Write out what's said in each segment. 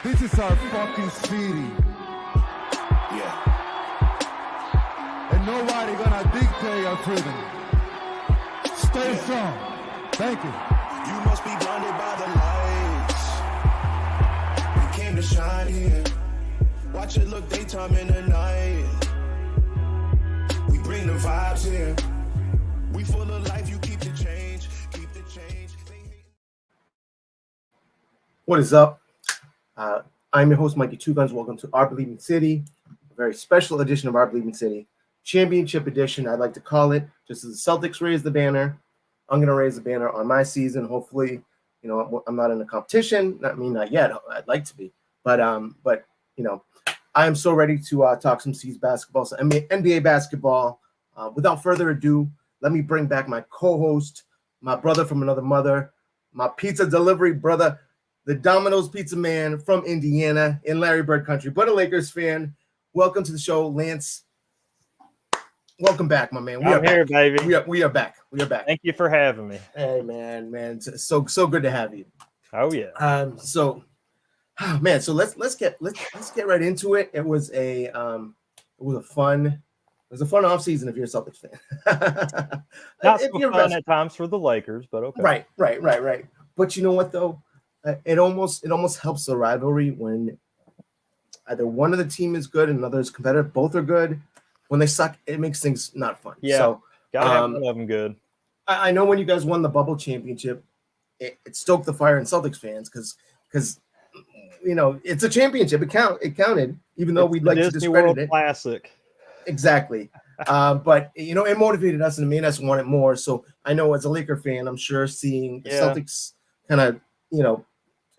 This is our fucking city. Yeah. And nobody gonna dictate our freedom. Stay strong. Thank you. You must be blinded by the lights. We came to shine here. Watch it look daytime in the night. We bring the vibes here. We full of life, you keep the change. Keep the change. What is up? I'm your host, Mikey Two Guns. Welcome to Our Believing City, a very special edition of Our Believing City, Championship Edition, I'd like to call it. Just as the Celtics raise the banner, I'm going to raise the banner on my season. Hopefully, you know, I'm not in a competition. Not yet. I'd like to be, but you know, I am so ready to talk some C's basketball, so NBA basketball. Without further ado, let me bring back my co-host, my brother from another mother, my pizza delivery brother, the Domino's Pizza Man from Indiana in Larry Bird country, but a Lakers fan. Welcome to the show, Lance. Welcome back, my man. I'm here, baby. We are back. We are back. Thank you for having me. Hey, man. So good to have you. Oh yeah. So let's get right into it. It was a fun off season if you're a Celtics fan. Not so fun at times for the Lakers, but okay. Right. But you know what though? It almost helps the rivalry when either one of the team is good and another is competitive. Both are good. When they suck, it makes things not fun. Yeah, so gotta have one of them good. I know when you guys won the bubble championship, it stoked the fire in Celtics fans because you know it's a championship. It counted, even though we'd like to discredit World it. Classic. Exactly. But you know, it motivated us and it made us want it more. So I know as a Laker fan, I'm sure seeing the Celtics kind of, you know,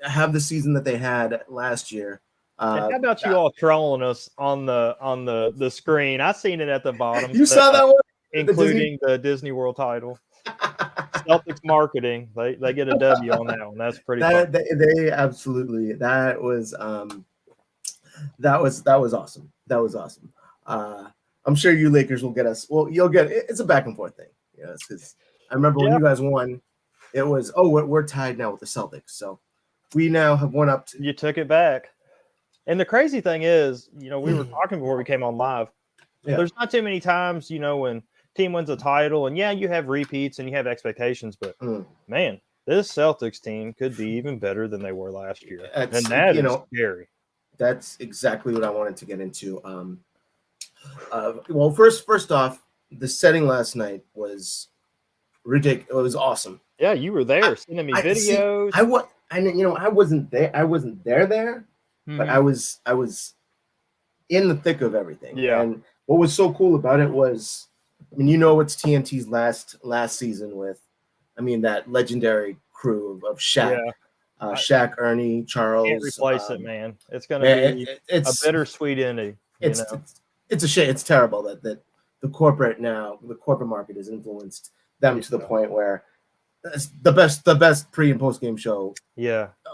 have the season that they had last year. How about you all trolling us on the screen? I seen it at the bottom. You saw that one, including the Disney World title. Celtics marketing, they get a W on that one. That's pretty. They absolutely that was awesome. That was awesome. I'm sure you Lakers will get us. Well, you'll get it. It's a back and forth thing. You know, because I remember when you guys won, it was we're tied now with the Celtics, so we now have one up. You took it back. And the crazy thing is, you know, we were talking before we came on live. Yeah. There's not too many times, you know, when team wins a title and you have repeats and you have expectations, but man, this Celtics team could be even better than they were last year. And that is scary. That's exactly what I wanted to get into. Well, first off, the setting last night was ridiculous. It was awesome. Yeah, you were there sending me videos. I wasn't there. I wasn't there. But I was in the thick of everything. Yeah. And what was so cool about it was, I mean, you know, it's TNT's last season with, I mean, that legendary crew of Shaq, Shaq, Ernie, Charles. Can't replace it, man. It's going to be a bittersweet ending. It's a shame. It's terrible that the corporate market has influenced them to the point where the best pre and post game show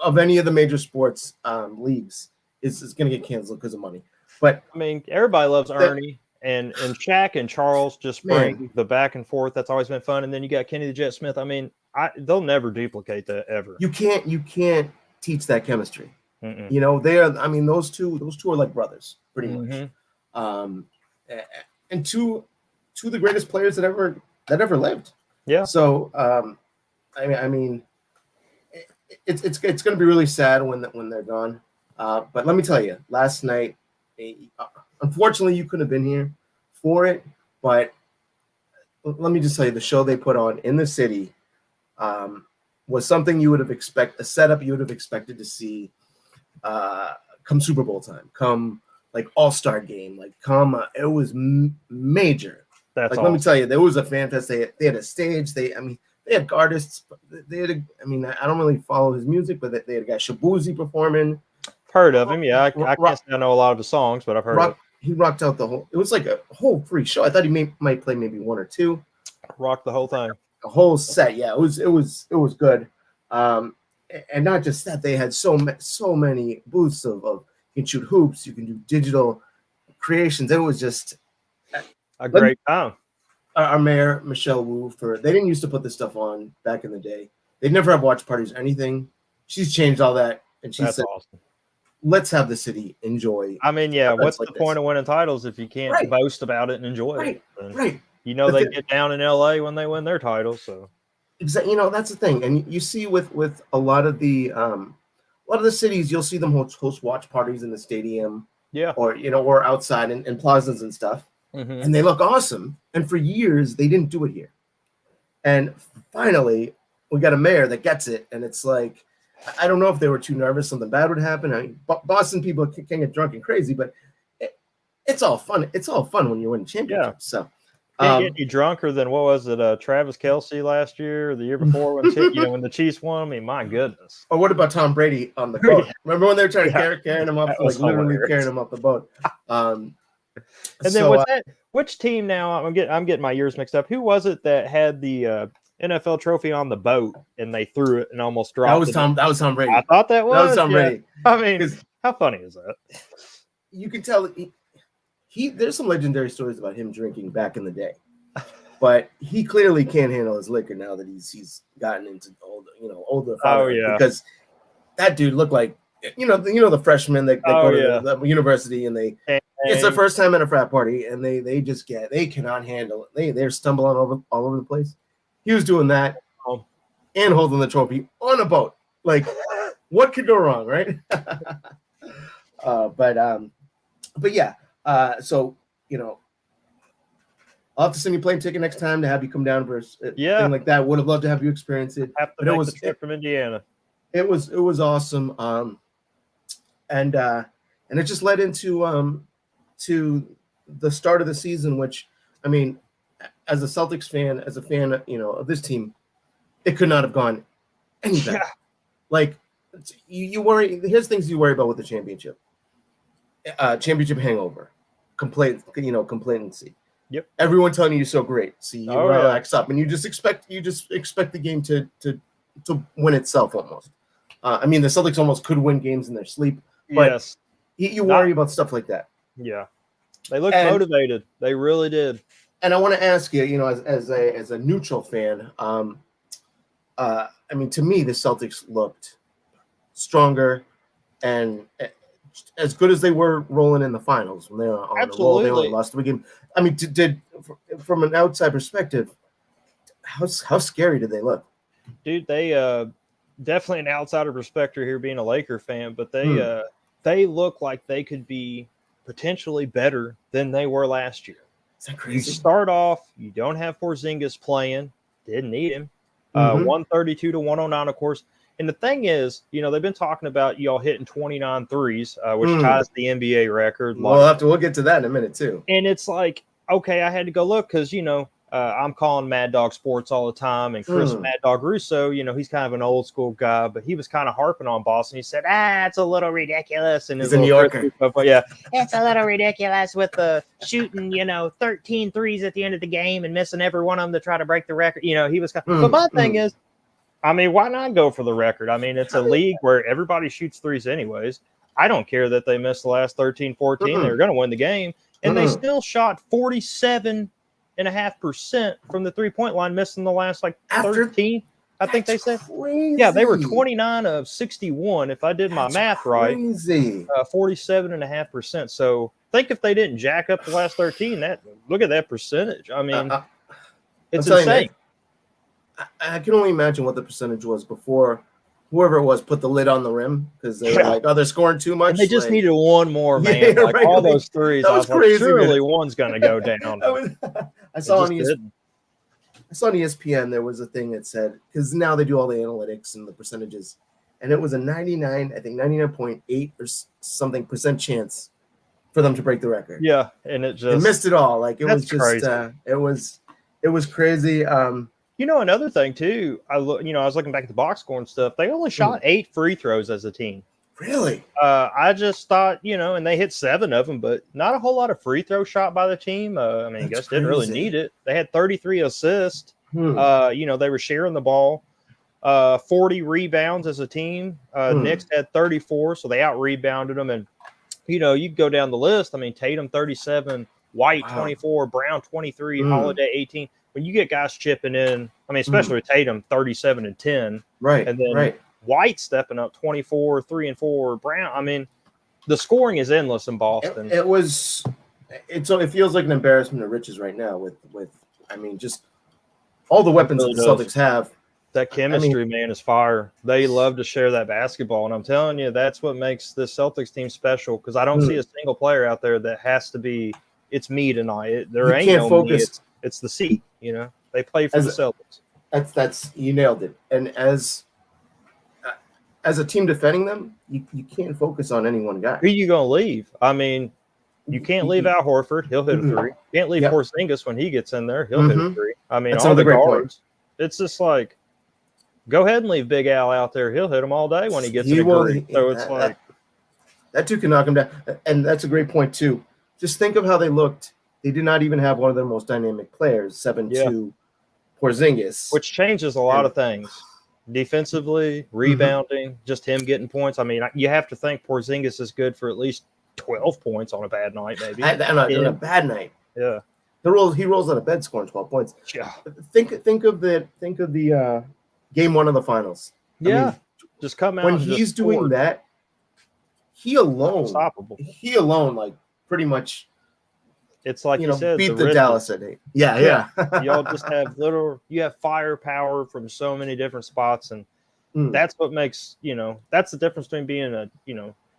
of any of the major sports leagues is going to get canceled because of money. But I mean, everybody loves Ernie and Shaq and Charles just bring the back and forth. That's always been fun. And then you got Kenny the Jet Smith. I mean, they'll never duplicate that ever. You can't teach that chemistry. Mm-mm. You know, those two are like brothers pretty much. And two of the greatest players that ever lived. Yeah. So I mean, it's going to be really sad when they're gone. But let me tell you, last night, unfortunately, you couldn't have been here for it. But let me just tell you, the show they put on in the city was something you would have expected, a setup you would have expected to see come Super Bowl time, come like All-Star game, like come. It was major. That's like, let me tell you, there was a fan fest. They had a stage. They had artists. I don't really follow his music, but they had a guy Shabuzi performing. Heard of him, yeah. I can't say I know a lot of the songs, but I've heard of him. He rocked out the whole. It was like a whole free show. I thought he might play maybe one or two. Rocked the whole thing. The whole set, yeah. It was good. And not just that, they had so many booths of you can shoot hoops, you can do digital creations. It was just a great time. Our mayor, Michelle Wu, they didn't used to put this stuff on back in the day. They'd never have watch parties or anything. She's changed all that. And she said, awesome. let's have the city enjoy. I mean, yeah, events what's like the this. point of winning titles if you can't Right. boast about it and enjoy Right. it? And, Right. you know, The they thing- get down in LA when they win their titles. So Exactly. You know, that's the thing. And you see with a lot of the cities, you'll see them host watch parties in the stadium yeah. or, or outside in plazas and stuff. Mhm. And they look awesome. And for years, they didn't do it here. And finally, we got a mayor that gets it. And it's like, I don't know if they were too nervous, something bad would happen. I mean, Boston people can get drunk and crazy, but it's all fun. It's all fun when you win championships. So Can't get any drunker than what was it, Travis Kelce last year or the year before when when the Chiefs won? I mean, my goodness. Or what about Tom Brady on the boat? Yeah. Remember when they were trying to carry him up, That like was literally hilarious. carrying him up the boat? And then so, was that which team now? I'm getting my years mixed up. Who was it that had the NFL trophy on the boat and they threw it and almost dropped that was it? Tom. That was Tom Brady. I thought that was Tom Brady. I mean, 'Cause how funny is that? you can tell he there's some legendary stories about him drinking back in the day, but he clearly can't handle his liquor now that he's gotten into older. Oh, yeah. Because that dude looked like the freshmen that go to the university and it's their first time at a frat party and they cannot handle it. They're stumbling all over the place. He was doing that and holding the trophy on a boat. Like, what could go wrong, right? But yeah. So I'll have to send you a plane ticket next time to have you come down for a thing like that. Would have loved to have you experience it. Have to make the trip from Indiana. It was awesome. And it just led into to the start of the season, which, I mean, as a Celtics fan, as a fan, of this team, it could not have gone any better. Yeah. Like, you worry. Here's things you worry about with the championship. Championship hangover, complacency. Yep. Everyone telling you so great, so you relax up, and you just expect the game to win itself almost. I mean, the Celtics almost could win games in their sleep, but yes, you worry about stuff like that. Yeah, they looked motivated. They really did. And I want to ask you, as a neutral fan, I mean, to me, the Celtics looked stronger and as good as they were rolling in the finals when they were on the roll. They only lost the game. I mean, did from an outside perspective, how scary did they look? Dude, they definitely an outsider perspective here being a Laker fan, but they look like they could be potentially better than they were last year. Is that crazy? You start off, you don't have Porzingis playing, didn't need him. 132 to 109, of course. And the thing is, they've been talking about y'all hitting 29 threes, which ties the NBA record. We'll get to that in a minute too. And it's like, okay, I had to go look because, I'm calling Mad Dog Sports all the time. And Chris Mad Dog Russo, he's kind of an old school guy, but he was kind of harping on Boston. He said, it's a little ridiculous. And he's a New Yorker. Yeah, it's a little ridiculous with the shooting, 13 threes at the end of the game and missing every one of them to try to break the record. He was kind of, but my thing is, I mean, why not go for the record? I mean, it's a league where everybody shoots threes anyways. I don't care that they missed the last 13, 14. They were going to win the game. And they still shot 47.5% from the three-point line, missing the last 13. I think they said. Crazy. Yeah, they were 29 of 61. If I did my math right, 47.5%. So think if they didn't jack up the last 13, look at that percentage. I mean, it's insane. I can only imagine what the percentage was before whoever it was put the lid on the rim because they were like, they're scoring too much. And they just needed one more, man. Yeah, right. All those threes. That was crazy. Surely one's going to go down. I saw on ESPN there was a thing that said, because now they do all the analytics and the percentages, and it was a 99.8 or something percent chance for them to break the record. Yeah, and it missed it all. Like it was just crazy. It was crazy. Another thing too, I was looking back at the box score and stuff. They only shot 8 free throws as a team. Really? I just thought, and they hit 7 of them, but not a whole lot of free throw shot by the team. I mean, I guess didn't really need it. They had 33 assists. They were sharing the ball. 40 rebounds as a team. Knicks had 34, so they out rebounded them. And you go down the list. I mean, Tatum 37, White 24, Brown 23, Holiday 18. When you get guys chipping in, I mean, especially with Tatum 37 and 10, right? And then White stepping up 24, 3 and 4, Brown. I mean, the scoring is endless in Boston. It feels like an embarrassment of riches right now with I mean, just all the weapons that the Celtics have. That chemistry, man, is fire. They love to share that basketball, and I'm telling you, that's what makes this Celtics team special. Because I don't see a single player out there that has to be. It's me tonight. There ain't no focus. Me. It's the C. You know, they play for the Celtics. That's you nailed it. And as a team defending them, you can't focus on any one guy. Who are you gonna leave? I mean, you can't leave Al Horford. He'll hit a three. You can't leave Porzingis when he gets in there. He'll hit a three. I mean, that's all the guards. It's just like, go ahead and leave Big Al out there. He'll hit him all day when he gets in a So it's like that dude can knock him down. And that's a great point too. Just think of how they looked. They did not even have one of their most dynamic players, 7'2", Porzingis, which changes a lot of things. Defensively, rebounding, just him getting points. I mean, you have to think Porzingis is good for at least 12 points on a bad night, maybe. On a bad night. Yeah. He rolls out of bed scoring 12 points. Yeah. Think of the game 1 of the finals. Yeah. I mean, just come out when he's doing that, he alone, unstoppable. He alone, like pretty much. It's like you said, beat the Dallas at 8. Yeah. Y'all just have you have firepower from so many different spots, and that's what makes that's the difference between being a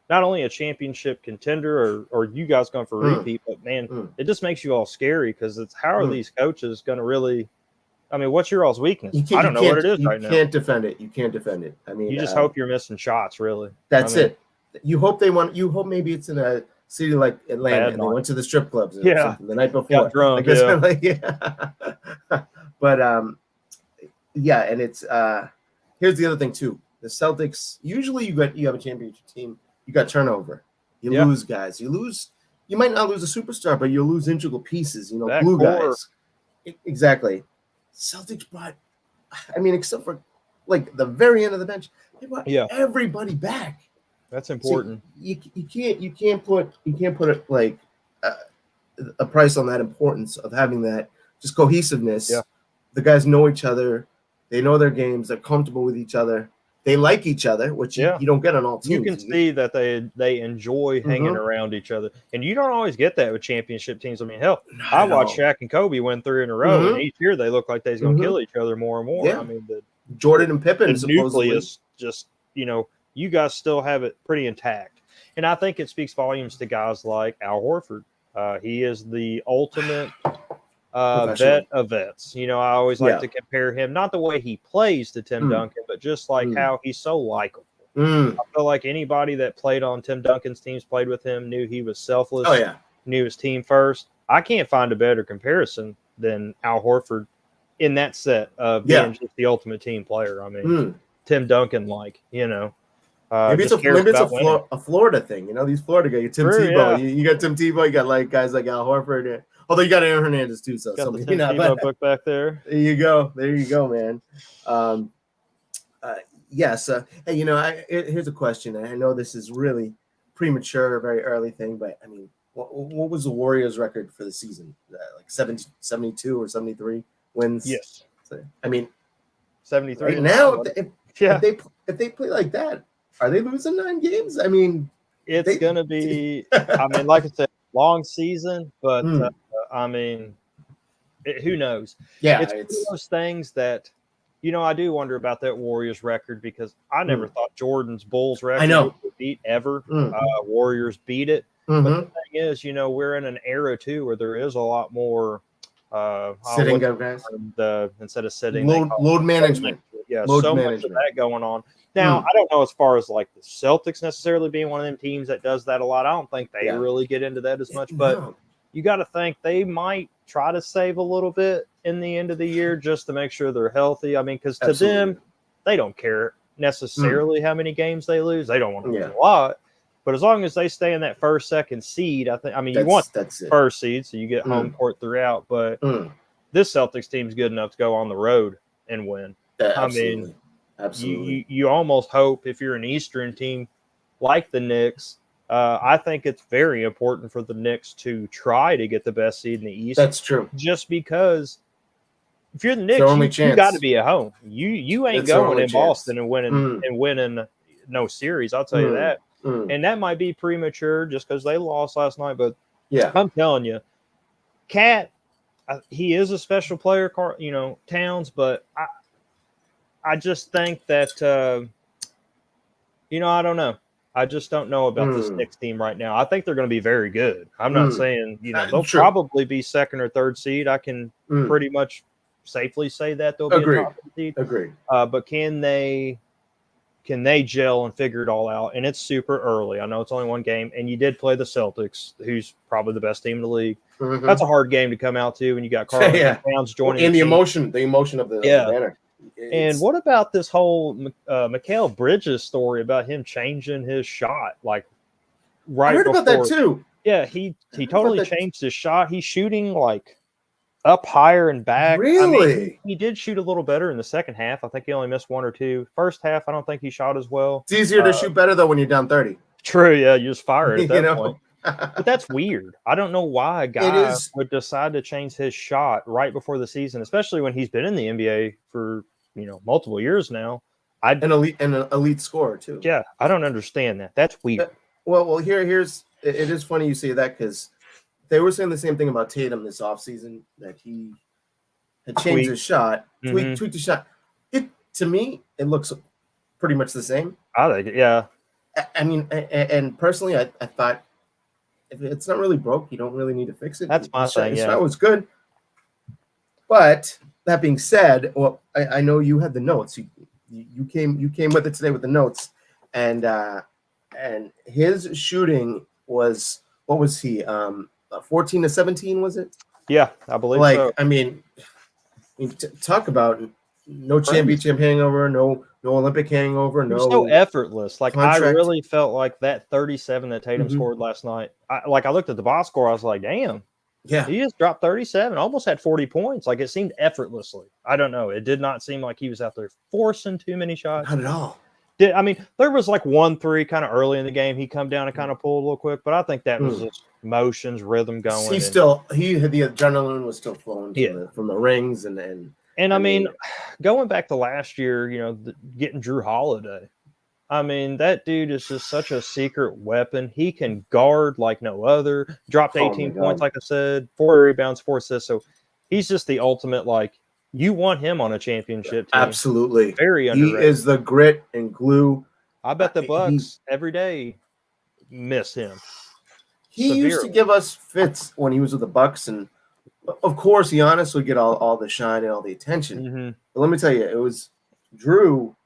not only a championship contender or you guys going for a repeat, but man, it just makes you all scary because it's how are these coaches going to really? I mean, what's your all's weakness? I don't know what it is right now. You can't defend it. You can't defend it. I mean, you just hope you're missing shots. Really, that's it. You hope they want. You hope maybe it's in a city like Atlanta and they went to the strip clubs the night before. Got drunk, But and it's here's the other thing too. The Celtics, usually you have a championship team, you got turnover. You lose guys. You might not lose a superstar, but you'll lose integral pieces, glue guys. Exactly. Celtics brought, I mean, except for like the very end of the bench, they brought everybody back. That's important. So you can't put it like a price on that importance of having that just cohesiveness. Yeah. The guys know each other, they know their games, they're comfortable with each other, they like each other, which you don't get on all teams. You can see that they enjoy hanging around each other, and you don't always get that with championship teams. I mean, hell, I watched Shaq and Kobe win 3 in a row, and each year they look like they're going to kill each other more and more. Yeah. I mean, Jordan and Pippen, the nucleus just you guys still have it pretty intact. And I think it speaks volumes to guys like Al Horford. He is the ultimate vet of vets. I always like to compare him, not the way he plays to Tim Duncan, but just like how he's so likable. I feel like anybody that played on Tim Duncan's teams, played with him, knew he was selfless, knew his team first. I can't find a better comparison than Al Horford in that set of being just the ultimate team player. I mean, Tim Duncan, maybe it's a Florida thing, these Florida guys. Tim Tebow, you got Tim Tebow, you got like guys like Al Horford, although you got Aaron Hernandez too. So got the Tim Tebow book back there. There you go, man. Yes, and here's a question. I know this is really premature, very early thing, but I mean, what was the Warriors' record for the season? Like 72 or 73 wins? Yes. So, I mean, 73 right now. If they play like that, are they losing 9 games? I mean, it's going to be, I mean, like I said, long season, but I mean, who knows? Yeah. It's one of those things that, I do wonder about that Warriors record because I never thought Jordan's Bulls record would beat ever. Warriors beat it. But the thing is, we're in an era too where there is a lot more sitting guys. Instead of sitting, load management. Yeah, so much of that going on. Now, I don't know as far as like the Celtics necessarily being one of them teams that does that a lot. I don't think they really get into that as much, but you got to think they might try to save a little bit in the end of the year just to make sure they're healthy. I mean, because to them, they don't care necessarily how many games they lose. They don't want to lose a lot. But as long as they stay in that first, second seed, you want first seed, so you get home court throughout. But this Celtics team's good enough to go on the road and win. Absolutely. You almost hope if you're an Eastern team like the Knicks, I think it's very important for the Knicks to try to get the best seed in the East. That's true. Just because if you're the Knicks, you got to be at home. You ain't going in Boston and winning no series. I'll tell you that. And that might be premature just because they lost last night. But Yeah. I'm telling you, Cat, he is a special player, Towns, but I just think that, I don't know. I just don't know about this Knicks team right now. I think they're going to be very good. I'm not saying, they'll probably be second or third seed. I can pretty much safely say that they'll be a top seed. Agreed. But can they gel and figure it all out? And it's super early. I know it's only one game, and you did play the Celtics, who's probably the best team in the league. That's a hard game to come out to when you got Carl Towns joining. And the emotion of the banner. And what about this whole Mikal Bridges story about him changing his shot? Like, right I heard before, about that too. Yeah, he totally changed his shot. He's shooting like up higher and back. Really? I mean, he did shoot a little better in the second half. I think he only missed one or two. First half, I don't think he shot as well. It's easier to shoot better though when you're down 30. True, yeah, you just fire it at that point. But that's weird. I don't know why a guy would decide to change his shot right before the season, especially when he's been in the NBA for multiple years now. An elite scorer too. Yeah, I don't understand that. That's weird. Well, here's it is funny you say that because they were saying the same thing about Tatum this offseason, that he had changed his shot, tweaked his shot. To me, it looks pretty much the same. I think, yeah. I mean, and personally, I thought if it's not really broke, you don't really need to fix it. That's my thing. His shot was good. But that being said, well, I know you had the notes. You came with it today with the notes, and his shooting was, what was he? 14 to 17, was it? Yeah, I believe so. I mean, talk about no championship hangover, no Olympic hangover, no. So effortless. Like contract. I really felt like that 37 that Tatum scored last night. I looked at the box score, I was like, damn. Yeah, he just dropped 37, almost had 40 points. Like it seemed effortlessly. I don't know. It did not seem like he was out there forcing too many shots. Not at all. There was like 1-3 kind of early in the game. He come down and kind of pulled a little quick, but I think that was just motions, rhythm going. He had the adrenaline was still flowing from the rings and I mean, going back to last year, getting Drew Holiday. I mean, that dude is just such a secret weapon. He can guard like no other. Dropped 18 points, like I said, 4 rebounds, 4 assists. So he's just the ultimate, you want him on a championship team. Absolutely. Very underrated. He is the grit and glue. I bet the Bucks every day miss him. He used to give us fits when he was with the Bucks, and of course, Giannis would get all the shine and all the attention. But let me tell you, it was Drew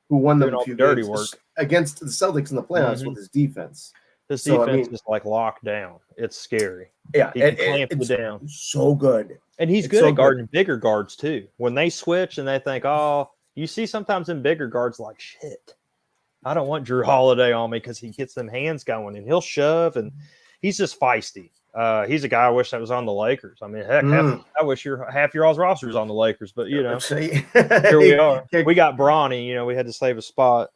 who won them a few dirty work against the Celtics in the playoffs with his defense. His defense is like locked down. It's scary. Yeah, he can clamp it down. So good. And he's good at guarding bigger guards too. When they switch and they think, you see sometimes in bigger guards like, shit, I don't want Drew Holiday on me because he gets them hands going and he'll shove and he's just feisty. He's a guy I wish that was on the Lakers. I mean, heck, I wish half your all's roster was on the Lakers, but here we are. We got Bronny. We had to save a spot.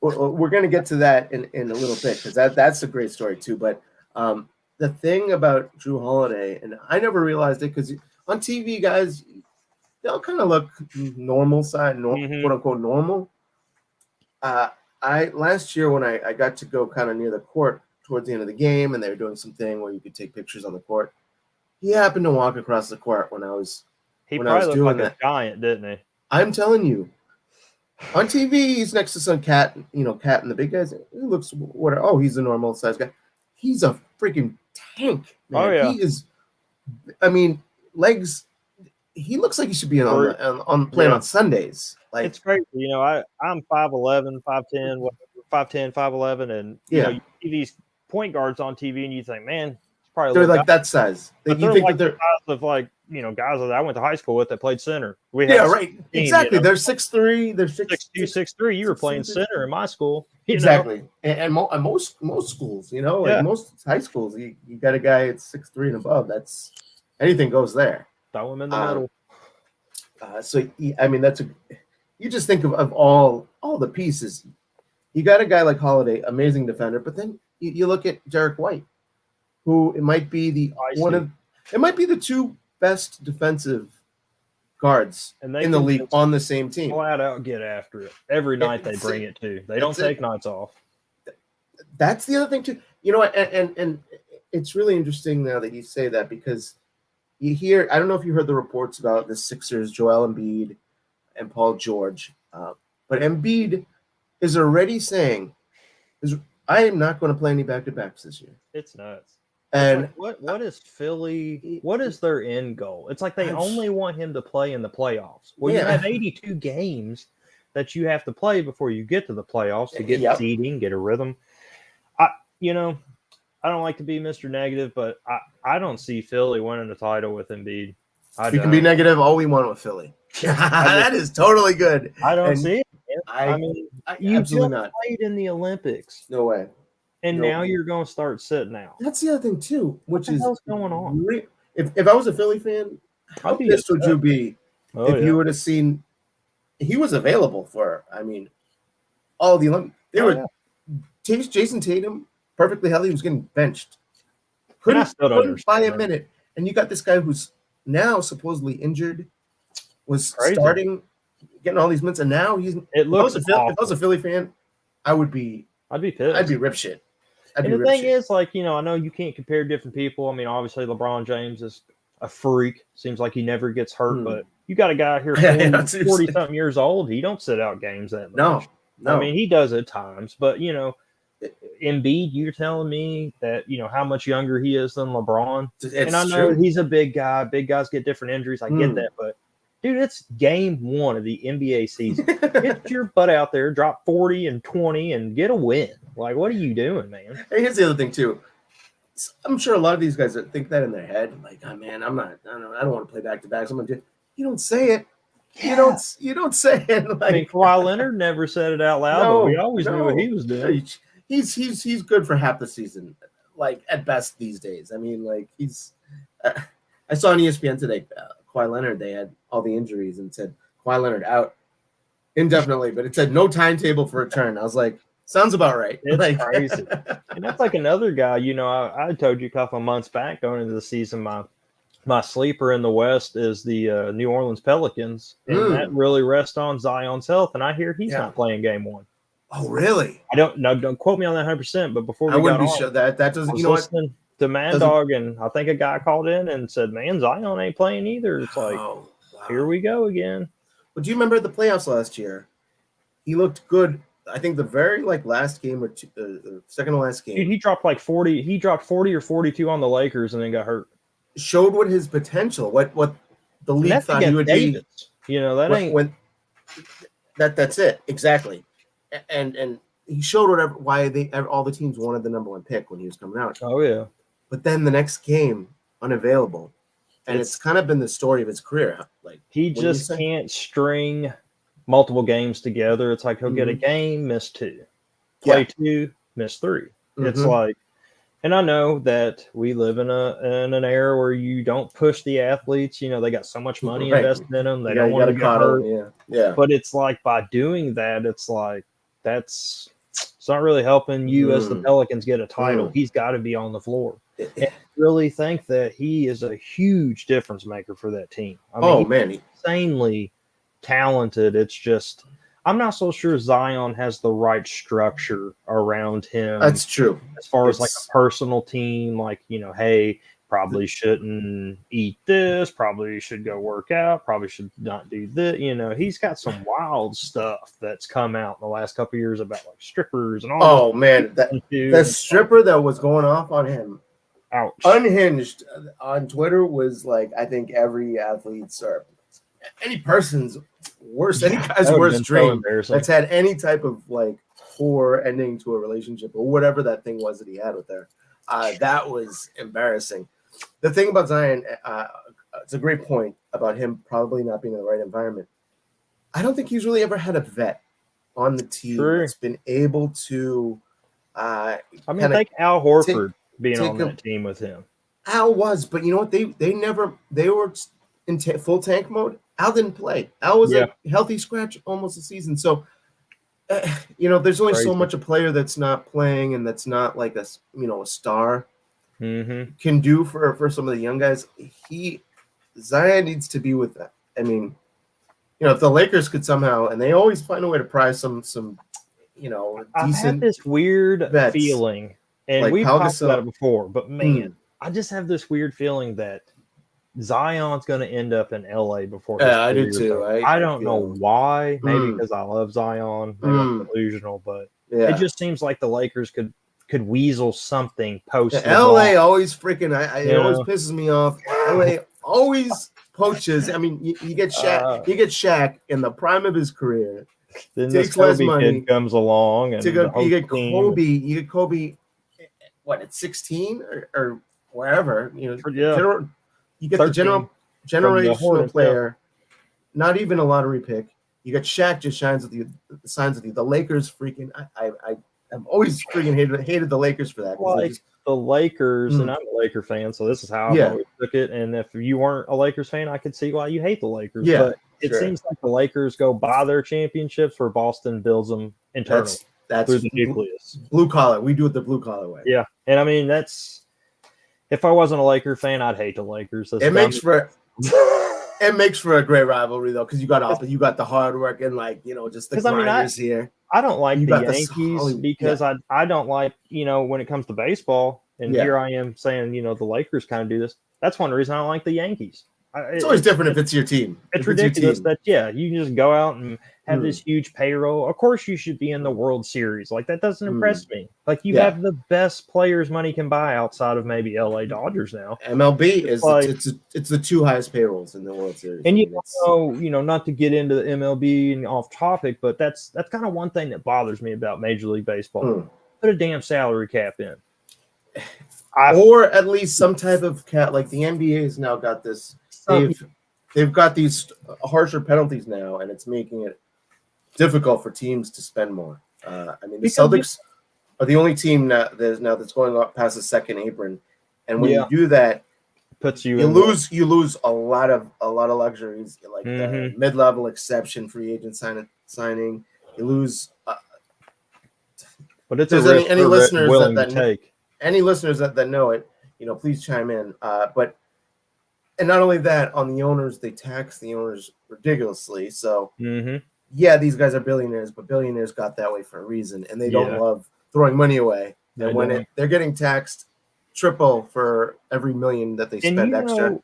Well, we're going to get to that in a little bit because that's a great story too. But the thing about Drew Holiday, and I never realized it because on TV, guys, they'll kind of look normal side, quote unquote normal. Last year when I got to go kind of near the court towards the end of the game, and they were doing something where you could take pictures on the court. He happened to walk across the court when I was. He probably looked like a giant, didn't he? I'm telling you. On TV, he's next to some Cat, Cat and the big guys. He looks he's a normal size guy. He's a freaking tank, man. Oh yeah. He is. I mean, legs. He looks like he should be on playing on Sundays. Like it's crazy, I'm 5'11", 5'10", 5'10", 5'11", and you see these point guards on TV, and you think, man, it's probably they're like that size. But they're like the size of guys that I went to high school with that played center. Right. Exactly. They're 6'3", they're 6'2", 6'3". You were playing center in my school. Exactly. And most schools, most high schools, you got a guy at 6'3" and above. That's anything goes there. Throw him in the middle. You just think of all the pieces. You got a guy like Holiday, amazing defender, but then you look at Derek White, who it might be the two best defensive guards in the league on the same team. Flat out get after it every night. They bring it too. They don't take nights off. That's the other thing too. You know, and it's really interesting now that you say that, because you hear, I don't know if you heard the reports about the Sixers, Joel Embiid and Paul George, but Embiid is already saying, I am not going to play any back-to-backs this year. It's nuts. And it's like, what is Philly? What is their end goal? It's like they only want him to play in the playoffs. Well, you have 82 games that you have to play before you get to the playoffs to get seeding, get a rhythm. I don't like to be Mr. Negative, but I don't see Philly winning the title with Embiid. We can be negative all we want with Philly. That is totally good. I don't see it. You absolutely just not. played in the Olympics. No way. And now you're going to start sitting out. That's the other thing too, which is what's going on. If I was a Philly fan, how pissed would you be if you would have seen he was available for? I mean, all the Olympics. They were Jason Tatum, perfectly healthy, was getting benched. Couldn't buy a minute, and you got this guy who's now supposedly injured, was starting, getting all these minutes, and now he's. If I was a Philly fan, I'd be pissed. I'd be rip shit. And the thing is, like, I know you can't compare different people. I mean, obviously, LeBron James is a freak. Seems like he never gets hurt, but you got a guy here 40-something years old. He don't sit out games that much. No. I mean, he does at times, but, Embiid, you're telling me that, how much younger he is than LeBron. And I know he's a big guy. Big guys get different injuries. I get that, but dude, it's game 1 of the NBA season. Get your butt out there, drop 40 and 20 and get a win. Like, what are you doing, man? And here's the other thing too. I'm sure a lot of these guys that think that in their head, like, oh man, I don't want to play back-to-backs. You don't say it. Yeah. You don't say it. Like, I mean, Kawhi Leonard never said it out loud, but we always knew what he was doing. He's good for half the season, like at best these days. I mean, like he's. I saw on ESPN today, Kawhi Leonard. They had all the injuries and said Kawhi Leonard out indefinitely, but it said no timetable for return. I was like, sounds about right. It's crazy, and that's like another guy. I told you a couple of months back going into the season, my sleeper in the West is the New Orleans Pelicans, and that really rests on Zion's health. And I hear he's not playing game 1. Oh, really? Don't quote me on that 100%. But before I wouldn't be sure that doesn't. You know what? To Mad Dog, and I think a guy called in and said, "Man, Zion ain't playing either." It's like, here we go again. But do you remember the playoffs last year? He looked good. I think the very last game or the second to last game. Dude, he dropped 40. He dropped 40 or 42 on the Lakers and then got hurt. Showed what his potential, what the league thought he would be. That's it exactly, and he showed why all the teams wanted the number 1 pick when he was coming out. Oh yeah, but then the next game unavailable, and it's kind of been the story of his career. Like he just can't string multiple games together. It's like he'll get a game, miss 2, play 2, miss 3. It's like. And I know that we live in an era where you don't push the athletes. They got so much money invested in them. They don't want to get hurt. Yeah. But it's like by doing that, it's like it's not really helping you as the Pelicans get a title. He's got to be on the floor. And I really think that he is a huge difference maker for that team. I mean, he's insanely talented. It's just I'm not so sure Zion has the right structure around him. That's true. As far as like a personal team, like, hey, probably shouldn't eat this, probably should go work out, probably should not do this. He's got some wild stuff that's come out in the last couple of years about like strippers and all. Oh man, that stripper that was going off on him. Ouch. Unhinged on Twitter was like, I think every athlete's or any person's worst, any guy's worst dream that's had any type of like poor ending to a relationship or whatever that thing was that he had with her. That was embarrassing. The thing about Zion, it's a great point about him probably not being in the right environment. I don't think he's really ever had a vet on the team that's been able to. Think Al Horford being on that team with him. Al was, but you know what? They were in full tank mode. Al didn't play. Al was a healthy scratch almost a season. So, there's only so much a player that's not playing and that's not like a star can do for some of the young guys. Zion needs to be with that. I mean, if the Lakers could somehow, and they always find a way to prize some I've had this weird feeling, and like we've Pau talked about Gasol. it before, but man, I just have this weird feeling that Zion's going to end up in LA before his I do career's too. over. I don't know why. Maybe because I love Zion. Maybe I'm delusional, but it just seems like the Lakers could weasel something post LA always freaking. It always know? pisses me off. LA always poaches. I mean, you get Shaq. You get Shaq in the prime of his career. Then Takes this less Kobe money. kid comes along, and You get Kobe. You get Kobe. What, at 16 or wherever, you get the generational player, not even a lottery pick. You got Shaq just signs with you. The Lakers freaking. I'm always freaking hated the Lakers for that. Like the Lakers, and I'm a Laker fan, so this is how I've always took it. And if you weren't a Lakers fan, I could see why you hate the Lakers. Yeah, but it seems like the Lakers go buy their championships where Boston builds them internally. That's through the nucleus. Blue collar. We do it the blue collar way. Yeah, and I mean that's. If I wasn't a Laker fan, I'd hate the Lakers. It makes for a great rivalry though, because you got the hard work and just the grinders here. I don't like the Yankees because I don't like when it comes to baseball, and here I am saying the Lakers kind of do this. That's one reason I don't like the Yankees. It's always different if it's your team. It's ridiculous that you can just go out and have this huge payroll. Of course, you should be in the World Series. Like that doesn't impress me. Like you have the best players money can buy outside of maybe LA Dodgers now. MLB is it's the two highest payrolls in the World Series. And not to get into the MLB and off topic, but that's kind of one thing that bothers me about Major League Baseball. Put a damn salary cap in. Or at least some type of cap. Like the NBA has now got this. They've got these harsher penalties now, and it's making it difficult for teams to spend more. I mean, the Celtics are the only team that's going up past the second apron, and when you do that, you lose a lot of luxuries, like the mid-level exception, free agent signing. You lose. But it's any listeners willing to take. Any listeners that know it, please chime in. And not only that, on the owners, they tax the owners ridiculously. So, these guys are billionaires, but billionaires got that way for a reason, and they don't love throwing money away. And when they're getting taxed triple for every million that they spend extra.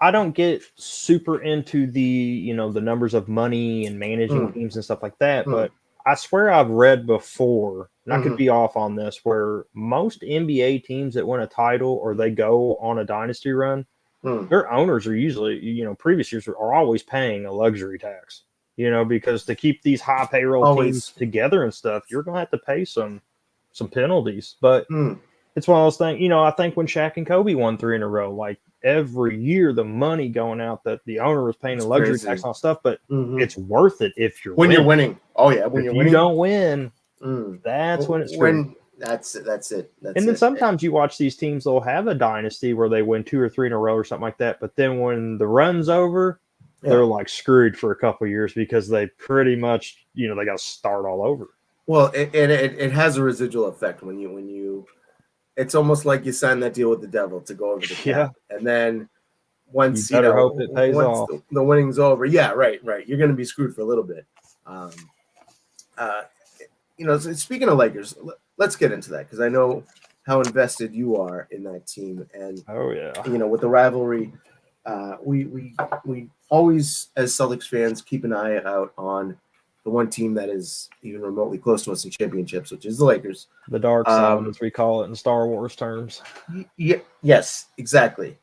I don't get super into the the numbers of money and managing teams and stuff like that, but I swear I've read before, and I could be off on this, where most NBA teams that win a title or they go on a dynasty run, their owners are usually, previous years are always paying a luxury tax, because to keep these high payroll teams together and stuff, you're going to have to pay some penalties. But it's one of those things, I think when Shaq and Kobe won 3 in a row, like every year the money going out that the owner was paying a luxury tax on stuff, but it's worth it if you're winning. Oh yeah, when if you're you winning, don't win, that's when it's true. That's it. And then sometimes you watch these teams, they'll have a dynasty where they win 2 or 3 in a row or something like that. But then when the run's over, they're like screwed for a couple of years because they pretty much, they got to start all over. Well, it has a residual effect when you it's almost like you sign that deal with the devil to go over the cap. And then once you better hope it pays off. The winning's over. Yeah, right. You're going to be screwed for a little bit. Speaking of Lakers, let's get into that because I know how invested you are in that team, and with the rivalry, we always as Celtics fans keep an eye out on the one team that is even remotely close to us in championships, which is the Lakers, the dark side, as we call it in Star Wars terms. Yes, exactly.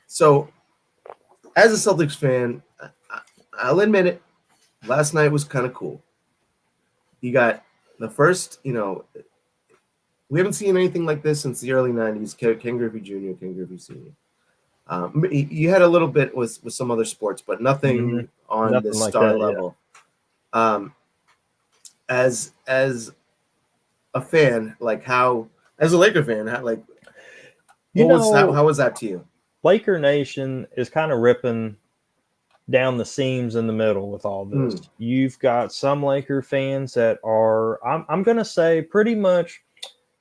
So, as a Celtics fan, I'll admit it. Last night was kind of cool. You got the first, we haven't seen anything like this since the early 90s, Ken Griffey Jr., Ken Griffey Sr. You had a little bit with some other sports, but nothing on the star level. As a fan, as a Laker fan, how was that to you? Laker Nation is kind of ripping down the seams in the middle with all this. You've got some Laker fans that are, I'm going to say, pretty much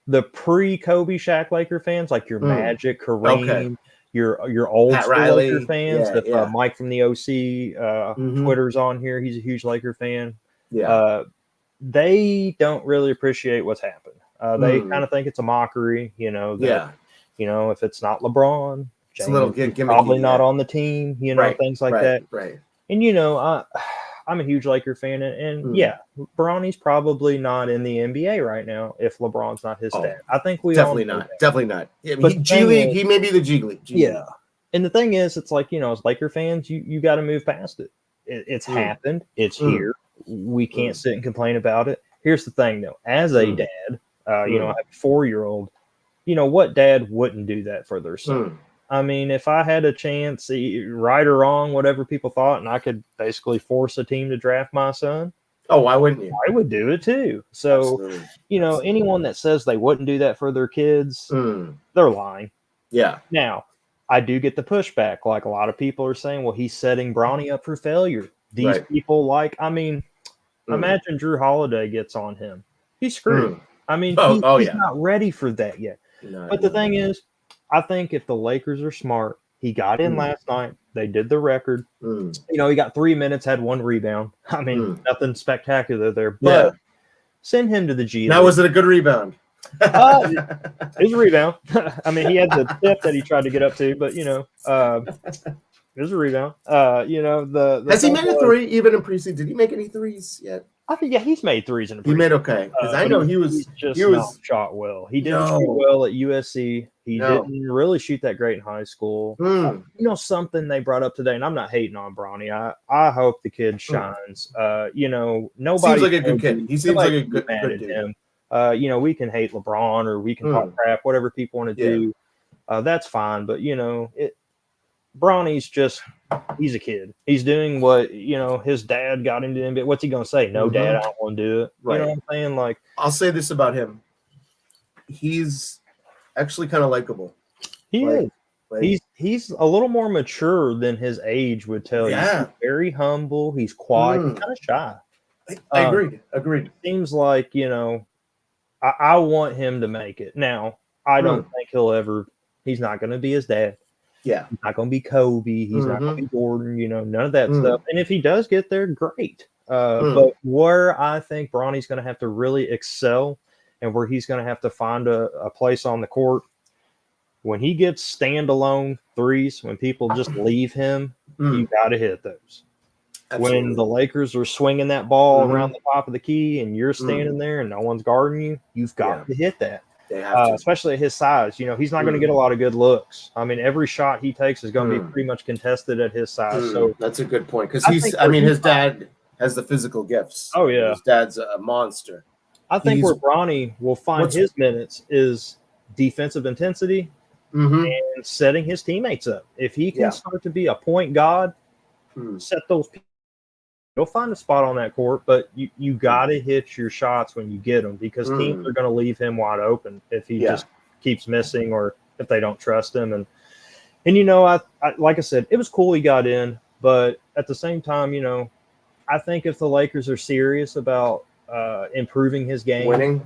the pre-Kobe Shaq Laker fans, like your Magic, Kareem, your old school Laker fans. Mike from the OC Twitter's on here. He's a huge Laker fan. they don't really appreciate what's happened. They kind of think it's a mockery, that, if it's not LeBron, It's a little James is gimmicky, probably not on the team, things like that. Right. And, I'm a huge Laker fan, and Bronny's probably not in the NBA right now if LeBron's not his dad. I think we definitely all know not. that. Definitely not. I mean, But G League, he may be the G League. Yeah. And the thing is, it's like, as Laker fans, you got to move past it. It's happened. It's here. We can't sit and complain about it. Here's the thing, though. As a dad, I have a 4-year-old. What dad wouldn't do that for their son? I mean, if I had a chance, right or wrong, whatever people thought, and I could basically force a team to draft my son. Oh, why wouldn't you? I would do it too. So, Absolutely. Anyone that says they wouldn't do that for their kids, they're lying. Yeah. Now, I do get the pushback. Like a lot of people are saying, well, he's setting Bronny up for failure. These people imagine Drew Holiday gets on him. He's screwed. I mean, he's not ready for that yet. But the thing is, I think if the Lakers are smart, he got in last night. They did the record. He got 3 minutes, had 1 rebound. I mean, nothing spectacular there. But send him to the G League. Now, was it a good rebound? It was a rebound. I mean, he had the tip that he tried to get up to, but it was a rebound. The has he made a 3 even in preseason? Did he make any 3s yet? I think he's made 3s in the preseason. He made okay because I know he was not shot well. He didn't shoot well at USC. He didn't really shoot that great in high school. Something they brought up today, and I'm not hating on Bronny. I hope the kid shines. Nobody seems like a good kid. He seems like a good dude. Him. We can hate LeBron or we can talk crap, whatever people want to do. That's fine. But, Bronny's he's a kid. He's doing what, his dad got him to NBA. What's he going to say? No, Dad, I don't want to do it. Right. You know what I'm saying? Like, I'll say this about him. He's actually kind of likable. He is. He's a little more mature than his age would tell you. He's very humble. He's quiet. He's kind of shy. I agreed. Seems like, I want him to make it. Now, I don't think he's not going to be his dad. Yeah. He's not going to be Kobe. He's not going to be Jordan, none of that stuff. And if he does get there, great. But where I think Bronny's going to have to really excel and where he's going to have to find a place on the court, when he gets standalone 3s, when people just leave him, you got to hit those. Absolutely. When the Lakers are swinging that ball around the top of the key and you're standing there and no one's guarding you, you've got to hit that. Especially at his size. He's not going to get a lot of good looks. I mean, every shot he takes is going to be pretty much contested at his size. So that's a good point because his dad has the physical gifts. Oh, yeah. His dad's a monster. I think where Bronny will find his minutes is defensive intensity and setting his teammates up. If he can start to be a point guard, set those people, he'll find a spot on that court, but you got to hit your shots when you get them because teams are going to leave him wide open if he just keeps missing or if they don't trust him. And I like I said, it was cool he got in, but at the same time, I think if the Lakers are serious about improving his game,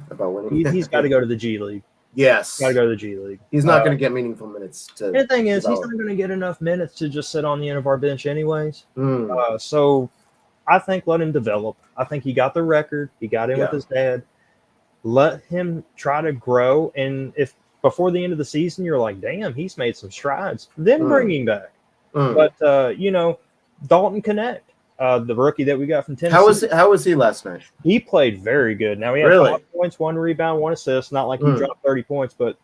he's got to go to the G League. Yes. Got to go to the G League. He's not going to get meaningful minutes. The thing is, he's not going to get enough minutes to just sit on the end of our bench anyways. So I think let him develop. I think he got the record. He got in with his dad. Let him try to grow. And if before the end of the season you're like, damn, he's made some strides, then bring him back. But, Dalton Connect, the rookie that we got from Tennessee. How was he last night? He played very good. Now, he had 5 points, 1 rebound, 1 assist. Not like he dropped 30 points, but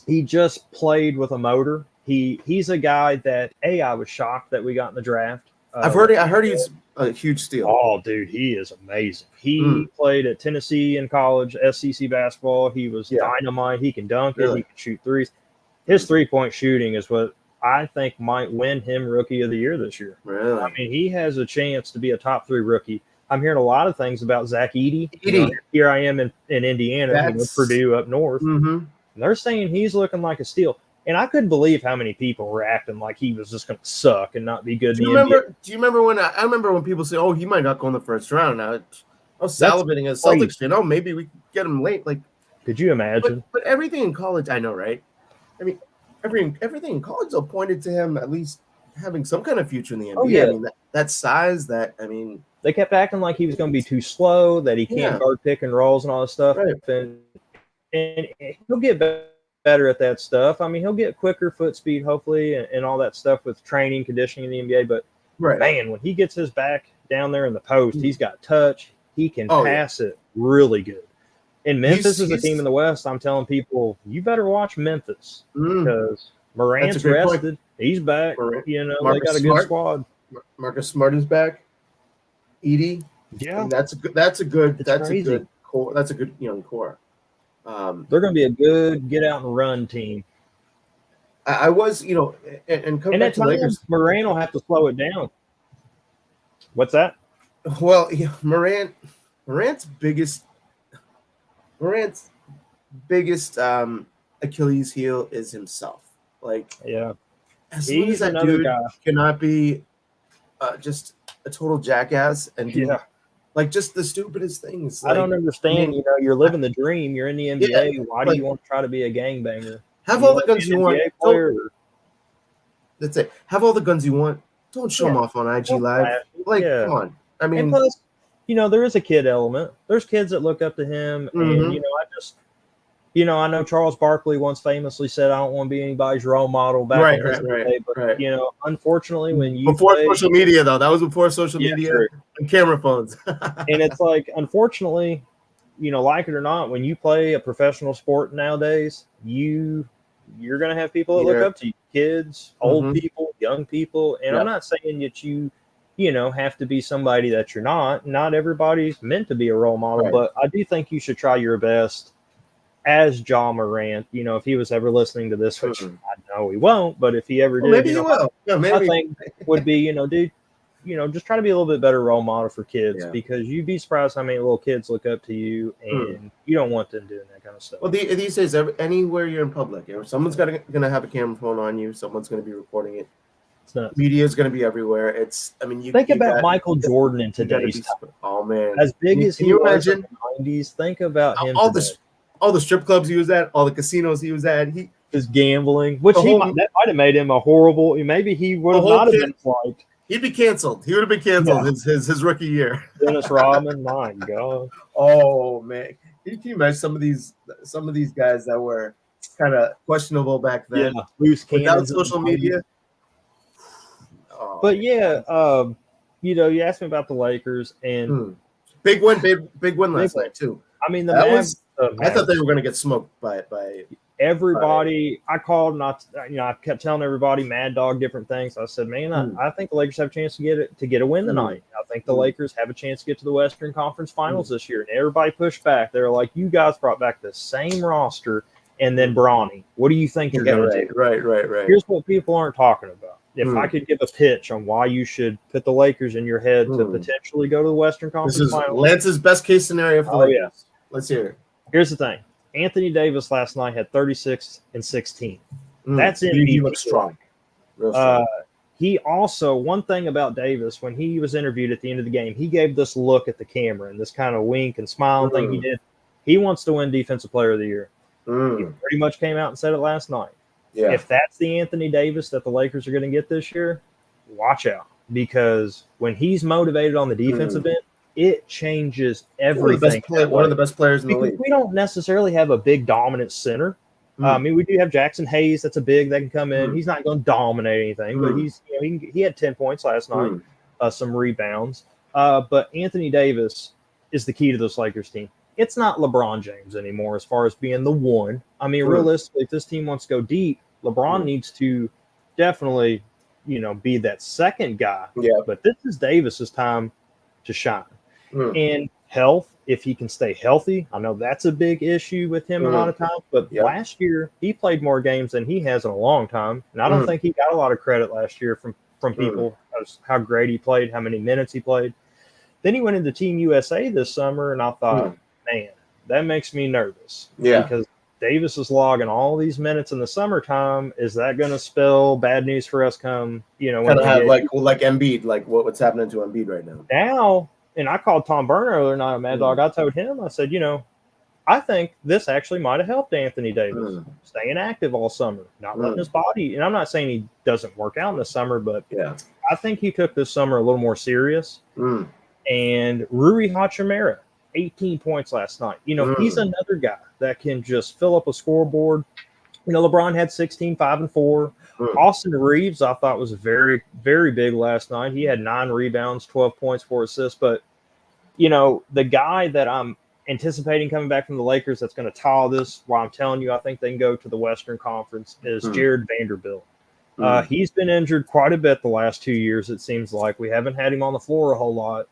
he just played with a motor. He's a guy that, I was shocked that we got in the draft. I heard he's a huge steal. Oh, dude, he is amazing. He played at Tennessee in college, SEC basketball. He was dynamite. He can dunk it. He can shoot threes. His 3-point shooting is what I think might win him Rookie of the Year this year. Really? I mean, he has a chance to be a top 3 rookie. I'm hearing a lot of things about Zach Edey. Here I am in Indiana, Purdue up north. And they're saying he's looking like a steal. And I couldn't believe how many people were acting like he was just going to suck and not be good. Do you remember when I remember when people say, "Oh, he might not go in the first round"? I was salivating as a Celtics fan. Oh, maybe we get him late. Like, could you imagine? But everything in college, I know, right? I mean, everything in college though pointed to him at least having some kind of future in the NBA. Oh, yeah. I mean, that size, They kept acting like he was going to be too slow, that he can't guard pick and rolls and all this stuff. Right. And he'll get better at that stuff. I mean, he'll get quicker foot speed, hopefully, and all that stuff with training, conditioning in the NBA. But, man, when he gets his back down there in the post, he's got touch. He can pass it really good. And Memphis is a team in the West. I'm telling people, you better watch Memphis because Morant's rested. He's back. You know, Marcus they got a good squad. Marcus Smart is back. Edie. Yeah. And that's a good core. That's a good young core. They're going to be a good get out and run team. I was, and coming back to Lakers, Morant will have to slow it down. What's that? Well, Morant's biggest Achilles heel is himself. Like, as long as that dude cannot be just a total jackass and do like just the stupidest things. Like, I don't understand. You're living the dream. You're in the NBA. Why do you want to try to be a gangbanger? Have all the guns you want. That's it. Have all the guns you want. Don't show them off on IG Live. Like, come on. I mean, and plus, there is a kid element. There's kids that look up to him, and I know Charles Barkley once famously said, "I don't want to be anybody's role model." Back in his day, but unfortunately, when you before social media, though, that was before social media and camera phones, and it's like, unfortunately, like it or not, when you play a professional sport nowadays, you're gonna have people that look up to you, kids, old people, young people, and I'm not saying that you have to be somebody that you're not. Not everybody's meant to be a role model, but I do think you should try your best as Ja Morant. If he was ever listening to this, which I know he won't, but if he ever did, maybe he will. Yeah, maybe. I think would be, dude, just try to be a little bit better role model for kids because you'd be surprised how many little kids look up to you, and you don't want them doing that kind of stuff. Well, these days, anywhere you're in public, someone's going to have a camera phone on you. Someone's going to be recording it. Media is going to be everywhere. Think about Michael Jordan in today's time. Oh man, as big as he was in the 90s, think about him. All the strip clubs he was at, all the casinos he was at, his gambling, which that might have made him a horrible. Maybe he would have not have been liked. He'd be canceled. He would have been canceled his rookie year. Dennis Rodman, my God. Oh man, can you imagine some of these guys that were kind of questionable back then? Yeah, loose without social media. But you asked me about the Lakers and big win last night too. I mean, I thought they were going to get smoked by everybody. I called, I kept telling everybody, Mad Dog, different things. I said, man, I think the Lakers have a chance to get a win tonight. I think the Lakers have a chance to get to the Western Conference Finals this year. And everybody pushed back. They're like, you guys brought back the same roster and then Bronny. What do you think you're going to do? Right. Here's what people aren't talking about. If I could give a pitch on why you should put the Lakers in your head to potentially go to the Western Conference Finals. This is Lance's best case scenario for the Lakers. Yeah. Let's hear it. Here's the thing. Anthony Davis last night had 36 and 16. That's MVP. He looks strong. Real strong. He also, one thing about Davis, when he was interviewed at the end of the game, he gave this look at the camera and this kind of wink and smile thing he did. He wants to win Defensive Player of the Year. He pretty much came out and said it last night. Yeah. If that's the Anthony Davis that the Lakers are going to get this year, watch out. Because when he's motivated on the defensive end, it changes everything. One of the best players in the league. We don't necessarily have a big dominant center. I mean, we do have Jackson Hayes. That's a big that can come in. He's not going to dominate anything, but he had 10 points last night, some rebounds. But Anthony Davis is the key to this Lakers team. It's not LeBron James anymore as far as being the one. I mean, realistically, if this team wants to go deep, LeBron needs to definitely, be that second guy. Yeah. But this is Davis's time to shine. And health, if he can stay healthy, I know that's a big issue with him a lot of times. But last year, he played more games than he has in a long time. And I don't think he got a lot of credit last year from people as how great he played, how many minutes he played. Then he went into Team USA this summer, and I thought, man, that makes me nervous. Yeah. Because Davis is logging all these minutes in the summertime. Is that going to spell bad news for us come, kind of have like Embiid, like what's happening to Embiid right now? Now, and I called Tom Burner the other night, Mad Dog. I told him, I said, I think this actually might have helped Anthony Davis staying active all summer, not letting his body. And I'm not saying he doesn't work out in the summer, but I think he took this summer a little more serious. And Rui Hachimura, 18 points last night. He's another guy that can just fill up a scoreboard. LeBron had 16, 5 and 4. Austin Reeves, I thought, was very, very big last night. He had 9 rebounds, 12 points, 4 assists. But, the guy that I'm anticipating coming back from the Lakers that's going to tile this, while I'm telling you I think they can go to the Western Conference, is Jared Vanderbilt. He's been injured quite a bit the last 2 years, it seems like. We haven't had him on the floor a whole lot,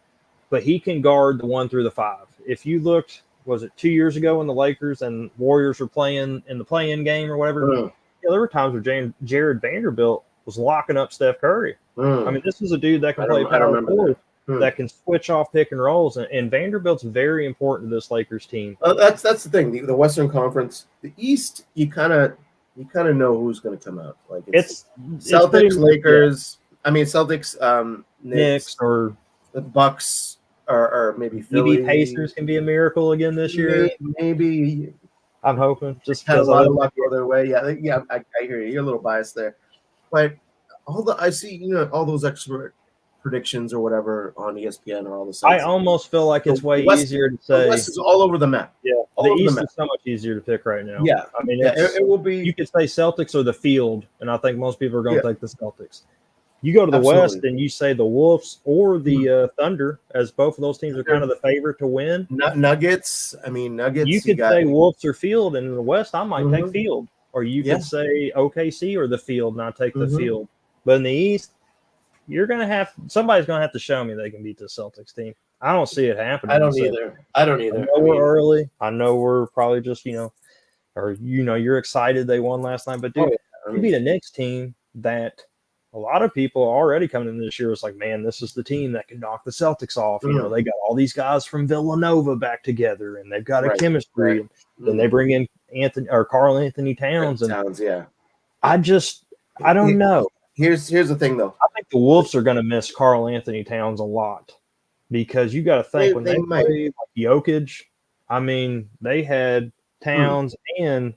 but he can guard the 1 through the 5. If you looked, was it 2 years ago when the Lakers and Warriors were playing in the play-in game or whatever? There were times where Jared Vanderbilt was locking up Steph Curry. I mean, this is a dude that can play power forward, that can switch off pick and rolls, and Vanderbilt's very important to this Lakers team. That's the thing. The Western Conference, the East, you kind of know who's going to come out. Like it's Celtics, Lakers. Yeah. I mean, Celtics, Knicks, or the Bucks, or maybe Philly. Maybe Pacers can be a miracle again this year. Maybe. I'm hoping. Just had a lot of luck go their way. Yeah. I hear you. You're a little biased there, but I see all those expert predictions or whatever on ESPN or all the sites. I almost feel like it's way easier to say. The West is all over the map. Yeah, the East is so much easier to pick right now. Yeah, I mean, it will be. You could say Celtics or the field, and I think most people are going to take the Celtics. You go to the West and you say the Wolves or the Thunder, as both of those teams are kind of the favorite to win. Nuggets. I mean, Nuggets. You could say Wolves or Field, and in the West, I might take Field. Or you could say OKC or the Field, and I take the Field. But in the East, somebody's going to have to show me they can beat the Celtics team. I don't see it happening. I don't either. I know we're early. I know we're probably just, you're excited they won last night. But, dude, you beat a Knicks team that – a lot of people already coming in this year was like, man, this is the team that can knock the Celtics off. They got all these guys from Villanova back together, and they've got a chemistry. Right. Then they bring in Karl Anthony Towns. I don't know. Here's the thing, though. I think the Wolves are going to miss Karl Anthony Towns a lot because you got to think when they played like Jokic, I mean, they had Towns and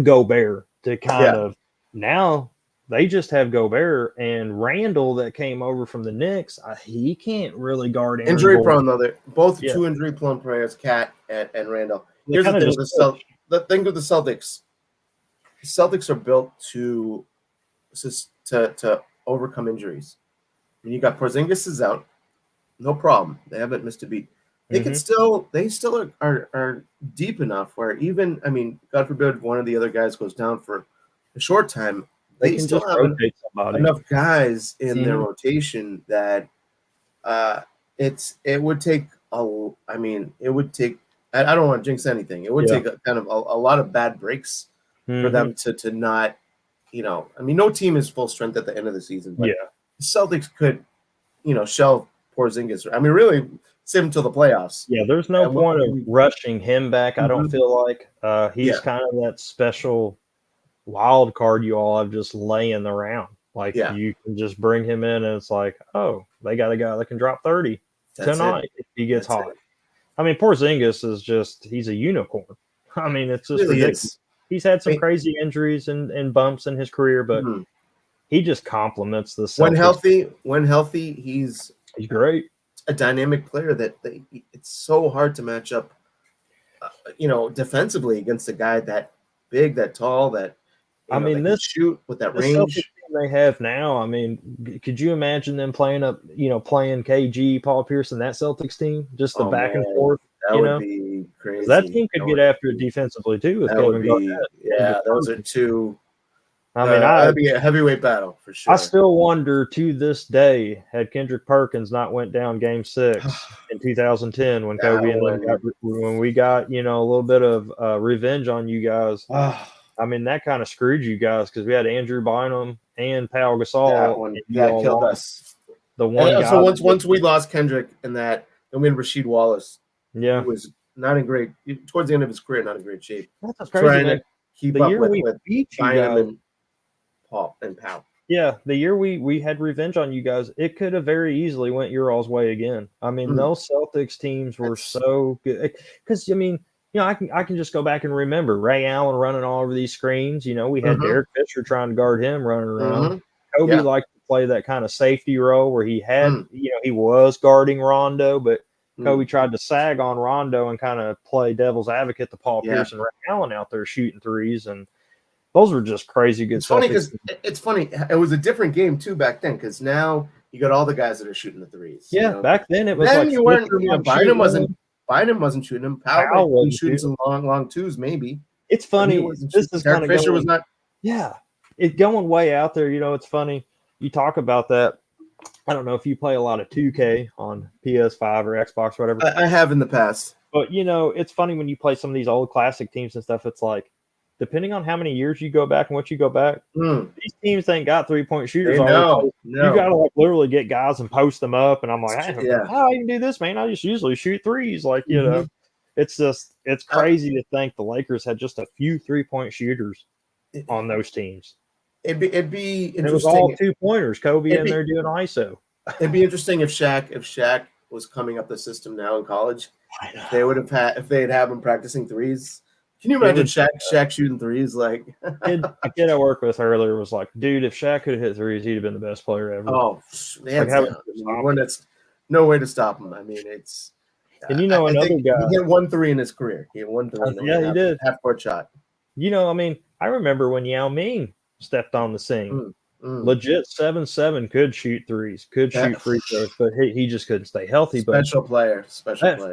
Gobert to kind of now. They just have Gobert and Randall that came over from the Knicks. He can't really guard injury prone though. They're both 2 injury prone players, Cat and Randall. Here's the thing with the Celtics. The Celtics are built to overcome injuries. When you got Porzingis is out, no problem. They haven't missed a beat. They still are deep enough where even, I mean, God forbid one of the other guys goes down for a short time. They still have enough guys in their rotation that it would take I don't want to jinx anything. It would take a lot of bad breaks for them to not, no team is full strength at the end of the season. But the Celtics could, shelve Porzingis. I mean, really save him till the playoffs. Yeah, there's no point of rushing him back. I don't feel like he's kind of that special wild card you all have just laying around. Like you can just bring him in and it's like, oh, they got a guy that can drop 30 tonight if he gets hot. I mean, Porzingis is he's a unicorn. I mean, it's just ridiculous. He's had some crazy injuries and bumps in his career, but he just complements the Celtics. When healthy, he's great. A dynamic player that it's so hard to match up, defensively against a guy that big, that tall, that this shoot with that range they have now. I mean, could you imagine them playing KG, Paul Pierce, and that Celtics team? Just the back and forth. That would be crazy. That team could get after it defensively too. Those are two. I mean, that'd be a heavyweight battle for sure. I still wonder to this day, had Kendrick Perkins not went down Game 6 in 2010 when Kobe and when we got a little bit of revenge on you guys. I mean, that kind of screwed you guys because we had Andrew Bynum and Pau Gasol. That killed us. The one guy. So once we lost Kendrick and that, then we had Rasheed Wallace. Yeah, who was not in great towards the end of his career, not in great shape. That's crazy. Trying to keep up with beat you Bynum guys. and Paul and Pau. Yeah, the year we had revenge on you guys, it could have very easily went your all's way again. I mean, those Celtics teams were so good because I can just go back and remember Ray Allen running all over these screens. We had Derek Fisher trying to guard him running around. Kobe liked to play that kind of safety role where he had he was guarding Rondo, but Kobe tried to sag on Rondo and kind of play devil's advocate to Paul Pierce and Ray Allen out there shooting threes and. Those were just crazy good. It's funny because it's funny. It was a different game too back then because now you got all the guys that are shooting the threes. Yeah, back then it was then like you weren't. Bynum wasn't shooting them. Powell was shooting some long twos maybe. It's funny. This is kind of Fisher was not. Yeah, it's going way out there. It's funny. You talk about that. I don't know if you play a lot of 2K on PS5 or Xbox or whatever. I have in the past. But it's funny when you play some of these old classic teams and stuff. It's like. Depending on how many years you go back and what you go back, these teams ain't got 3-point shooters. No. You got to literally get guys and post them up. And I'm like, hey, how I can do this, man? I just usually shoot threes. It's crazy to think the Lakers had just a few 3-point shooters on those teams. It'd be interesting. It was all 2-pointers. Kobe in there doing ISO. It'd be interesting if Shaq was coming up the system now in college. If they had him practicing threes. Can you imagine Shaq shooting threes? Like a kid I worked with earlier was like, dude, if Shaq could have hit threes, he'd have been the best player ever. Oh, that's no way to stop him. I mean, it's and another guy. He hit 1 3 in his career. He hit 1 3. He did half-court shot. I remember when Yao Ming stepped on the scene. Legit 7'7" could shoot threes, could shoot free throws, but he just couldn't stay healthy. Special player.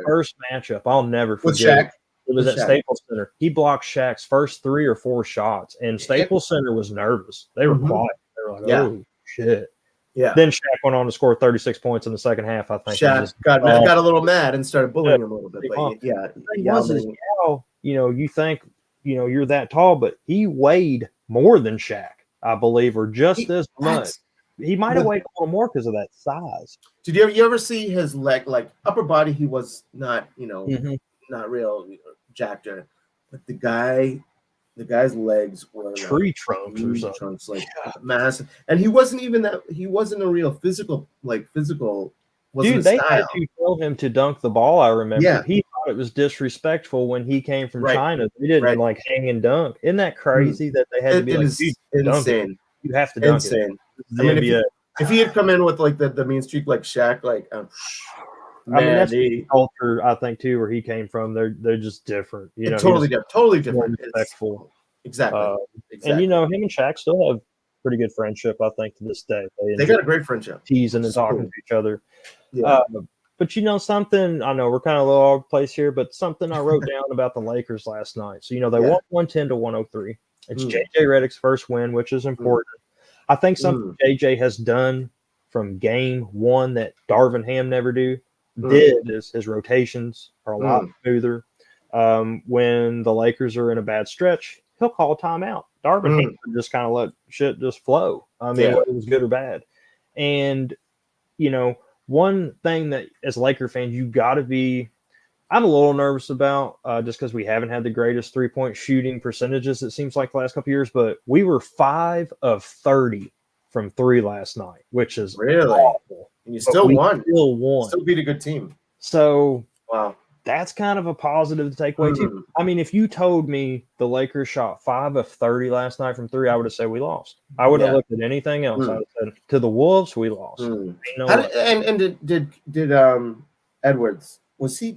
First matchup, I'll never forget. With Shaq. It was at Staples Center. He blocked Shaq's first 3 or 4 shots, and Staples Center was nervous. They were quiet. They were like, "Oh shit!" Yeah. Then Shaq went on to score 36 points in the second half. I think Shaq got a little mad and started bullying him a little bit. But you think you're that tall, but he weighed more than Shaq, I believe, or just as much. He might have weighed a little more because of that size. Did you ever see his leg, like upper body? He was not, not real jacked, but the guy's legs were tree trunks or something. Trunks, massive, and he wasn't a real physical. Dude, they had to tell him to dunk the ball. I remember he thought it was disrespectful when he came from China. They didn't hang and dunk. Isn't that crazy that they had to be insane? You have to dunk insane. I mean, if he had come in with the mean streak like Shaq, that's the culture, I think, too, where he came from. They're just different. Totally different. Respectful. Exactly. And him and Shaq still have pretty good friendship, I think, to this day. They got a great friendship. Teasing and talking to each other. Yeah. But something, I know we're kind of a little all over the place here, but something I wrote down about the Lakers last night. So, they won 110 to 103. It's JJ Redick's first win, which is important. I think something JJ has done from game 1 that Darvin Ham never did is his rotations are a lot smoother. When the Lakers are in a bad stretch, he'll call a timeout. Darvin Ham just kind of let shit just flow. I mean, whether it was good or bad. And, one thing that as Laker fans, you got to be – I'm a little nervous about just because we haven't had the greatest 3-point shooting percentages, it seems like the last couple of years, but we were 5 of 30 from 3 last night, which is really awful. And you still won. Still beat a good team. So wow, that's kind of a positive to take away too. I mean, if you told me the Lakers shot 5 of 30 last night from 3, I would have said we lost. I wouldn't have looked at anything else. I would have said to the Wolves, we lost. Did Edwards was he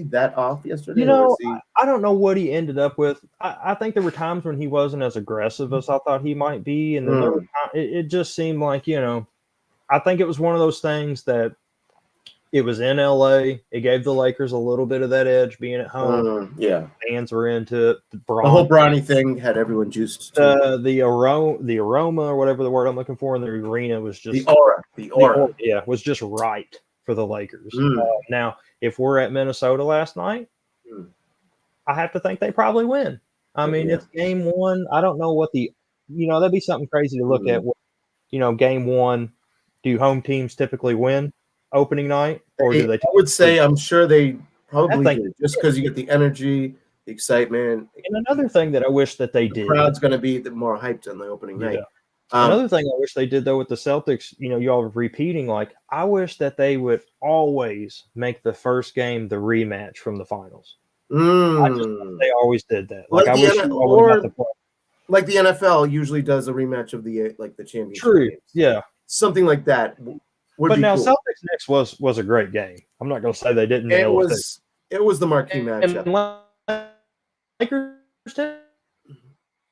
that off yesterday? I don't know what he ended up with. I think there were times when he wasn't as aggressive as I thought he might be, and then there were it just seemed like I think it was one of those things that it was in LA. It gave the Lakers a little bit of that edge being at home. Fans were into it. The whole Bronny thing had everyone juiced. The aroma or whatever the word I'm looking for in the arena was just the aura. Was just right for the Lakers. Now, if we're at Minnesota last night, I have to think they probably win. I mean, it's game 1. I don't know what that'd be something crazy to look at. Game 1. Do home teams typically win opening night, or do they? I would say I'm sure they probably do, just because you get the energy, the excitement. And another thing that I wish that they did, the crowd's going to be more hyped on the opening night. Another thing I wish they did though with the Celtics, y'all are repeating. Like, I wish that they would always make the first game the rematch from the finals. I just wish they always did that. Like, I wish you all would have got the play. Like the NFL usually does a rematch of the championship. True. Games. Yeah. Something like that would but be now cool. Celtics Knicks was a great game. I'm not going to say they didn't nail it. It was the marquee matchup. Lakers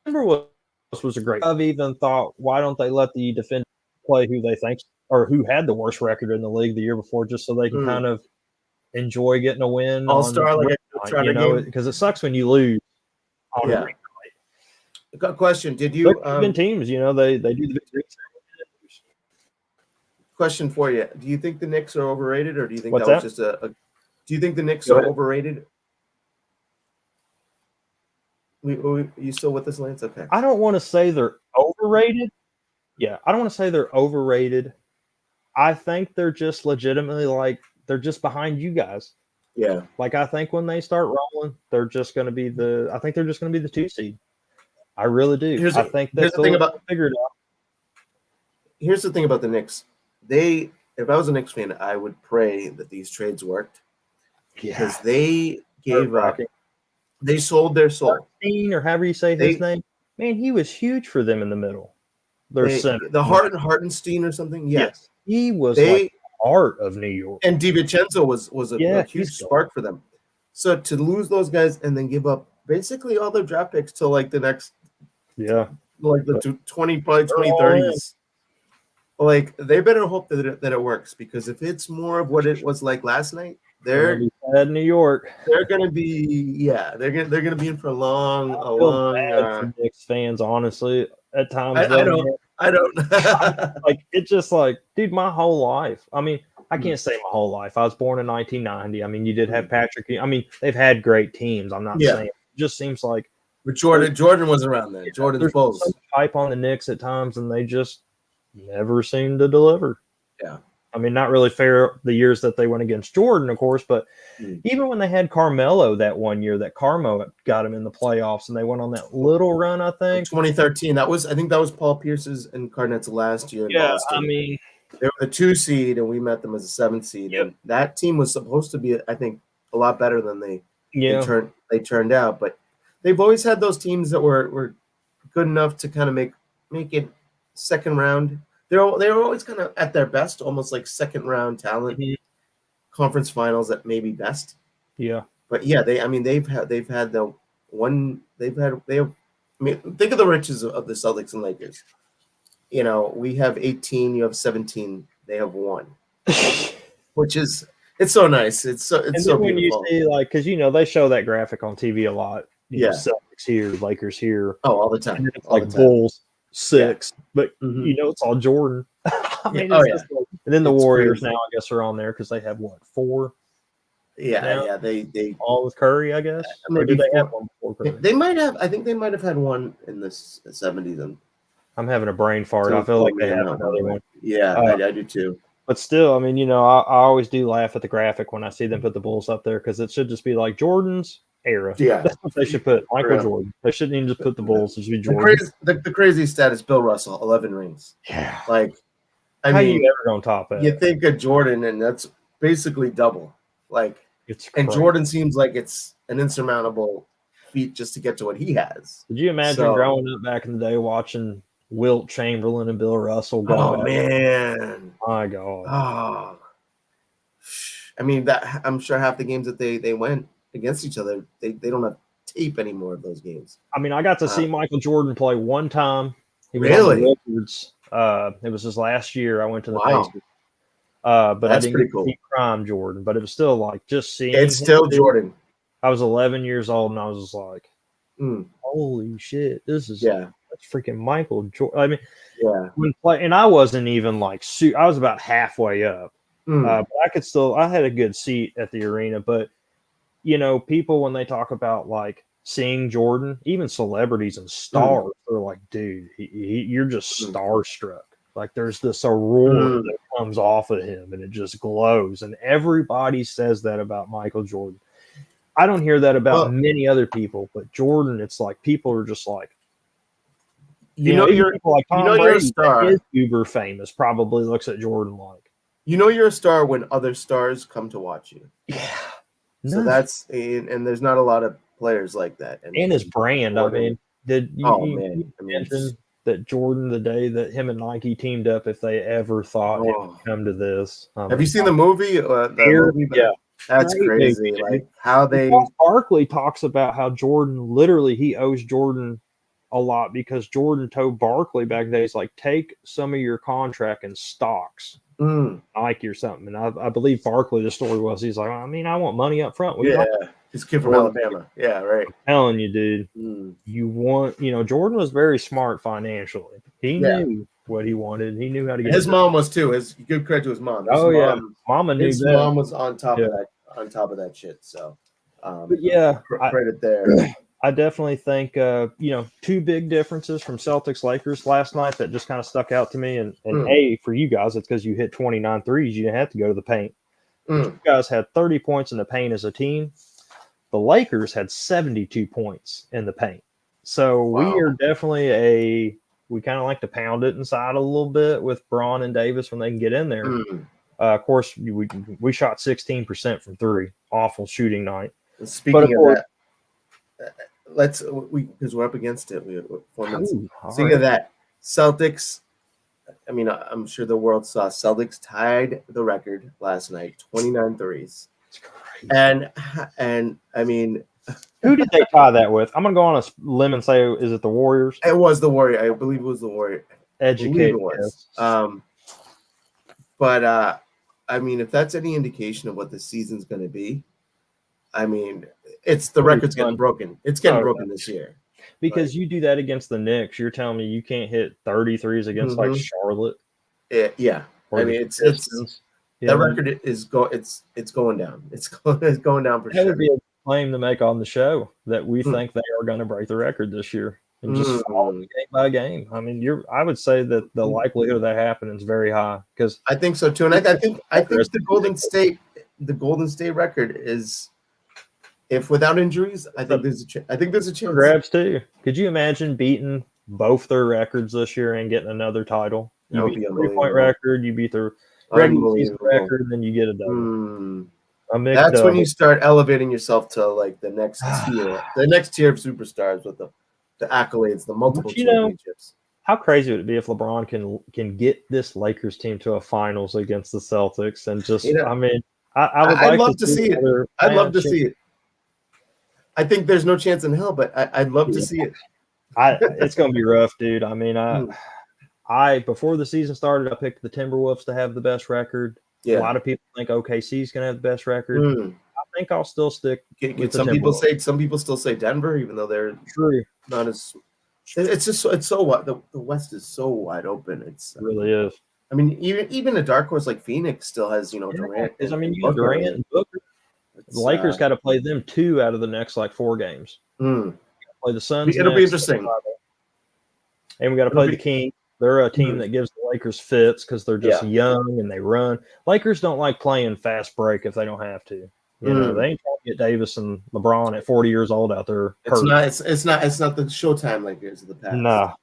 Timberwolves was a great. I've even thought, why don't they let the defender play who they think or who had the worst record in the league the year before, just so they can kind of enjoy getting a win. All-star, because it sucks when you lose. Yeah. Got a question. Did you? Even teams, they do the big question for you. Do you think the Knicks are overrated, or do you think What's that was just a do you think the Knicks are overrated? You still with us, Lance? Okay. I don't want to say they're overrated. Yeah, I don't want to say they're overrated. I think they're just legitimately they're just behind you guys. Yeah. Like, I think when they start rolling, they're just going to be the 2 seed. I really do. I think that's the thing about figured out. Here's the thing about the Knicks. If I was a Knicks fan, I would pray that these trades worked. Because they gave up. They sold their soul. Or however you say his name. Man, he was huge for them in the middle. The Hartenstein or something. Yes. He was like the heart of New York. And DiVincenzo was a huge spark for them. So to lose those guys and then give up basically all their draft picks till like the next the 2030s. Like, they better hope that it works, because if it's more of what it was like last night, they're gonna be bad in New York. They're gonna be they're gonna be in for a long for Knicks fans, honestly. At times, I don't like it. Just like, dude, my whole life. I mean, I can't say my whole life. I was born in 1990. I mean, you did have Patrick. I mean, they've had great teams. I'm not saying. It just seems like. But Jordan was around then. Jordan's Bulls. Some hype on the Knicks at times, and they just never seem to deliver. Yeah. I mean, not really fair the years that they went against Jordan, of course, but even when they had Carmelo that one year, that Carmo got him in the playoffs, and they went on that little run, I think. 2013. I think that was Paul Pierce's and Carnet's last year in Boston. I mean, they were the 2 seed, and we met them as a 7 seed. Yep. And that team was supposed to be, I think, a lot better than they turned out. But they've always had those teams that were good enough to kind of make it second round. They're always kind of at their best, almost like second round talent, conference finals at maybe best. Yeah, but they've had the one. Think of the riches of the Celtics and Lakers. We have 18, you have 17, they have 1, which is it's so nice. It's so beautiful. When you see because they show that graphic on TV a lot. Celtics here, Lakers here. Oh, all the time. And it's like Bulls 6, but it's all Jordan. I mean, and then the Warriors now, I guess, are on there because they have 4. They all with Curry, I guess. Or did they have one before Curry? They might have. I think they might have had one in the 70s. I'm having a brain fart. I feel like they have another one. Yeah, I do too. But still, I mean, I always do laugh at the graphic when I see them put the Bulls up there, because it should just be like Jordan's era. Yeah, that's what they should put. Michael Jordan. They shouldn't even just put the Bulls. It should be Jordan. The crazy stat is Bill Russell, 11 rings. Yeah. I mean, you ever gonna top that? You think of Jordan, and that's basically double. It's and Jordan seems like it's an insurmountable feat just to get to what he has. Could you imagine growing up back in the day watching Wilt Chamberlain and Bill Russell go? Oh man, my God! Oh, I mean, that I'm sure half the games that they went against each other, they don't have tape anymore of those games. I mean, I got to see Michael Jordan play one time. He was really? on the Wizards. It was his last year. I went to the Pacers. But that's I didn't pretty cool. See prime Jordan, but it was still like just seeing. It's still Jordan. I was 11 years old, and I was just like, "Holy shit, this is that's freaking Michael Jordan." I mean, and I wasn't even like I was about halfway up, but I could still. I had a good seat at the arena, but people when they talk about like seeing Jordan, even celebrities and stars, they're like, "Dude, you're just starstruck." Like there's this aurora that comes off of him, and it just glows. And everybody says that about Michael Jordan. I don't hear that about many other people, but Jordan, it's like people are just like, Even people like Tom you're a Brady, star. that is uber famous, probably looks at Jordan like. You're a star when other stars come to watch you. Yeah. So that's and there's not a lot of players like that. And his brand. Jordan, I mean, did you imagine that Jordan, the day that him and Nike teamed up, if they ever thought it would come to this? Have you seen the movie? Yeah. That's crazy. Like how they. Barkley talks about how Jordan literally he owes Jordan a lot because Jordan told Barkley back in the days, like, take some of your contract in stocks, Nike or something. And I believe Barkley, the story was, he's like, I mean, I want money up front. His kid from Alabama. Yeah, right. I'm telling you, dude, you want, Jordan was very smart financially. He knew what he wanted. He knew how to get his mom was too. His give credit to his mom. Mama knew his mom was on top of that. On top of that shit. So, credit there. I definitely think, two big differences from Celtics Lakers last night that just kind of stuck out to me. And for you guys, it's because you hit 29 threes. You didn't have to go to the paint. You guys had 30 points in the paint as a team. The Lakers had 72 points in the paint. So we are definitely we kind of like to pound it inside a little bit with Braun and Davis when they can get in there. Of course, we shot 16% from three. Awful shooting night. Speaking of that, because we're up against it. Speaking of that, Celtics. I mean, I'm sure the world saw Celtics tied the record last night, 29 threes. And I mean, who did they tie that with? I'm gonna go on a limb and say, is it the Warriors? It was the Warrior. I believe it was the Warrior. Educated. But I mean, if that's any indication of what the season's going to be, I mean, it's the record's getting broken. It's getting broken this year. Because you do that against the Knicks, you're telling me you can't hit 33s against like Charlotte. Yeah. I mean, it's that record is it's going down. It's going down for sure. That would be a claim to make on the show that we think they are going to break the record this year and just follow game by game. I mean, I would say that the likelihood of that happening is very high because I think so too. And I think the Golden State record is. If without injuries, I think there's a chance. Grabs too. Could you imagine beating both their records this year and getting another title? You beat the 3-point record, you beat the regular season record, and then you get a double. That's when you start elevating yourself to like the next tier of superstars with the accolades, the multiple championships. How crazy would it be if LeBron can get this Lakers team to a finals against the Celtics and just? I mean, I'd love to see it. I'd love to see it. I think there's no chance in hell, but I'd love to see it. It's going to be rough, dude. I mean, I before the season started, I picked the Timberwolves to have the best record. Yeah. A lot of people think OKC is going to have the best record. I think I'll still stick with some people still say Denver, even though they're not as. It's so wide. The West is so wide open. It really is. I mean, even a dark horse like Phoenix still has Durant. I mean, you have Durant and Booker. The Lakers got to play them 2 out of the next 4 games. Play the Suns. It'll be interesting. And we got to play the Kings. They're a team that gives the Lakers fits because they're just young and they run. Lakers don't like playing fast break if they don't have to. They ain't trying to get Davis and LeBron at 40 years old out there. It's not the Showtime Lakers of the past. Nah.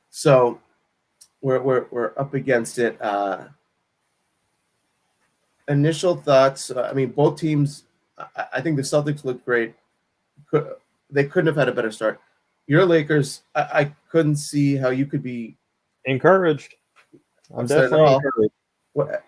So we're up against it. Initial thoughts. I mean, both teams. I think the Celtics looked great. They couldn't have had a better start. Your Lakers. I couldn't see how you could be encouraged. I'm definitely encouraged.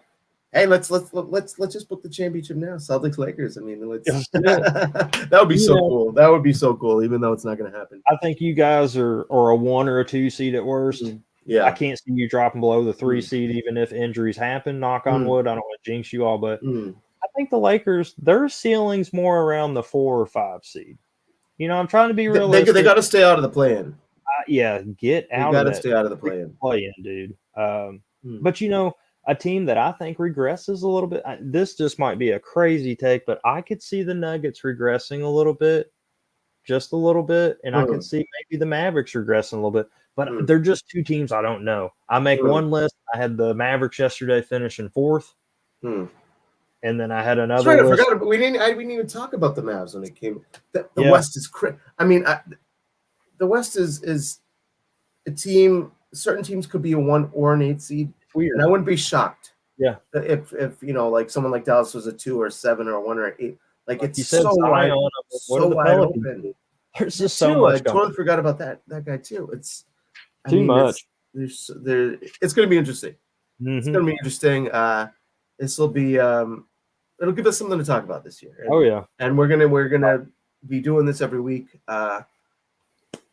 Hey, let's just book the championship now. Celtics Lakers. I mean, that would be so cool. That would be so cool, even though it's not going to happen. I think you guys are a 1 or a 2 seed at worst. Yeah, I can't see you dropping below the 3 seed, even if injuries happen. Knock on wood. I don't want to jinx you all, but I think the Lakers, their ceiling's more around the 4 or 5 seed. I'm trying to be realistic. They got to stay out of the play-in. Get out. Got to stay out of the play-in. Dude. But a team that I think regresses a little bit. This just might be a crazy take, but I could see the Nuggets regressing a little bit, just a little bit, and I could see maybe the Mavericks regressing a little bit. But they're just 2 teams I don't know. I make one list. I had the Mavericks yesterday finishing 4th. And then I had another list. I forgot, we didn't even talk about the Mavs when it came. The West is crazy. I mean, the West is a team. Certain teams could be a 1 or an 8 seed, It's weird. and I wouldn't be shocked. Yeah. If like someone like Dallas was a 2 or 7 or a 1 or 8, like You it's said so Zion, wide, what are so the wide Pelicans open. do? There's That just so too, much. I totally forgot about that guy too. It's Too much. It's going to be interesting. It's going to be interesting. This will be it'll give us something to talk about this year. And, Oh yeah. and we're gonna be doing this every week.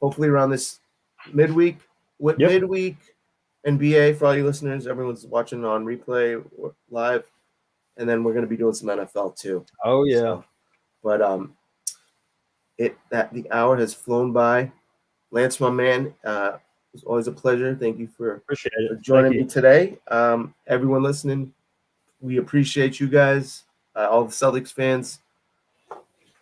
Hopefully around this midweek midweek NBA for all you listeners. Everyone's watching on replay or live, and then we're gonna be doing some NFL too. Oh yeah. So, but the hour has flown by. Lance, my man, it was always a pleasure. Thank you for joining me today. Everyone listening, we appreciate you guys. All the Celtics fans.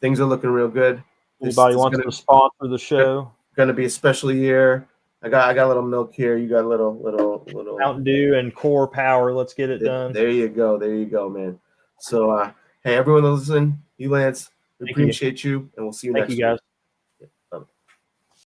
Things are looking real good. Anybody wants to sponsor the show? Going to be a special year. I got a little milk here. You got a little Mountain Dew and Core Power. Let's get it done. There you go, man. So hey, everyone listening, you Lance, we appreciate you, and we'll see you next week. Thank you guys.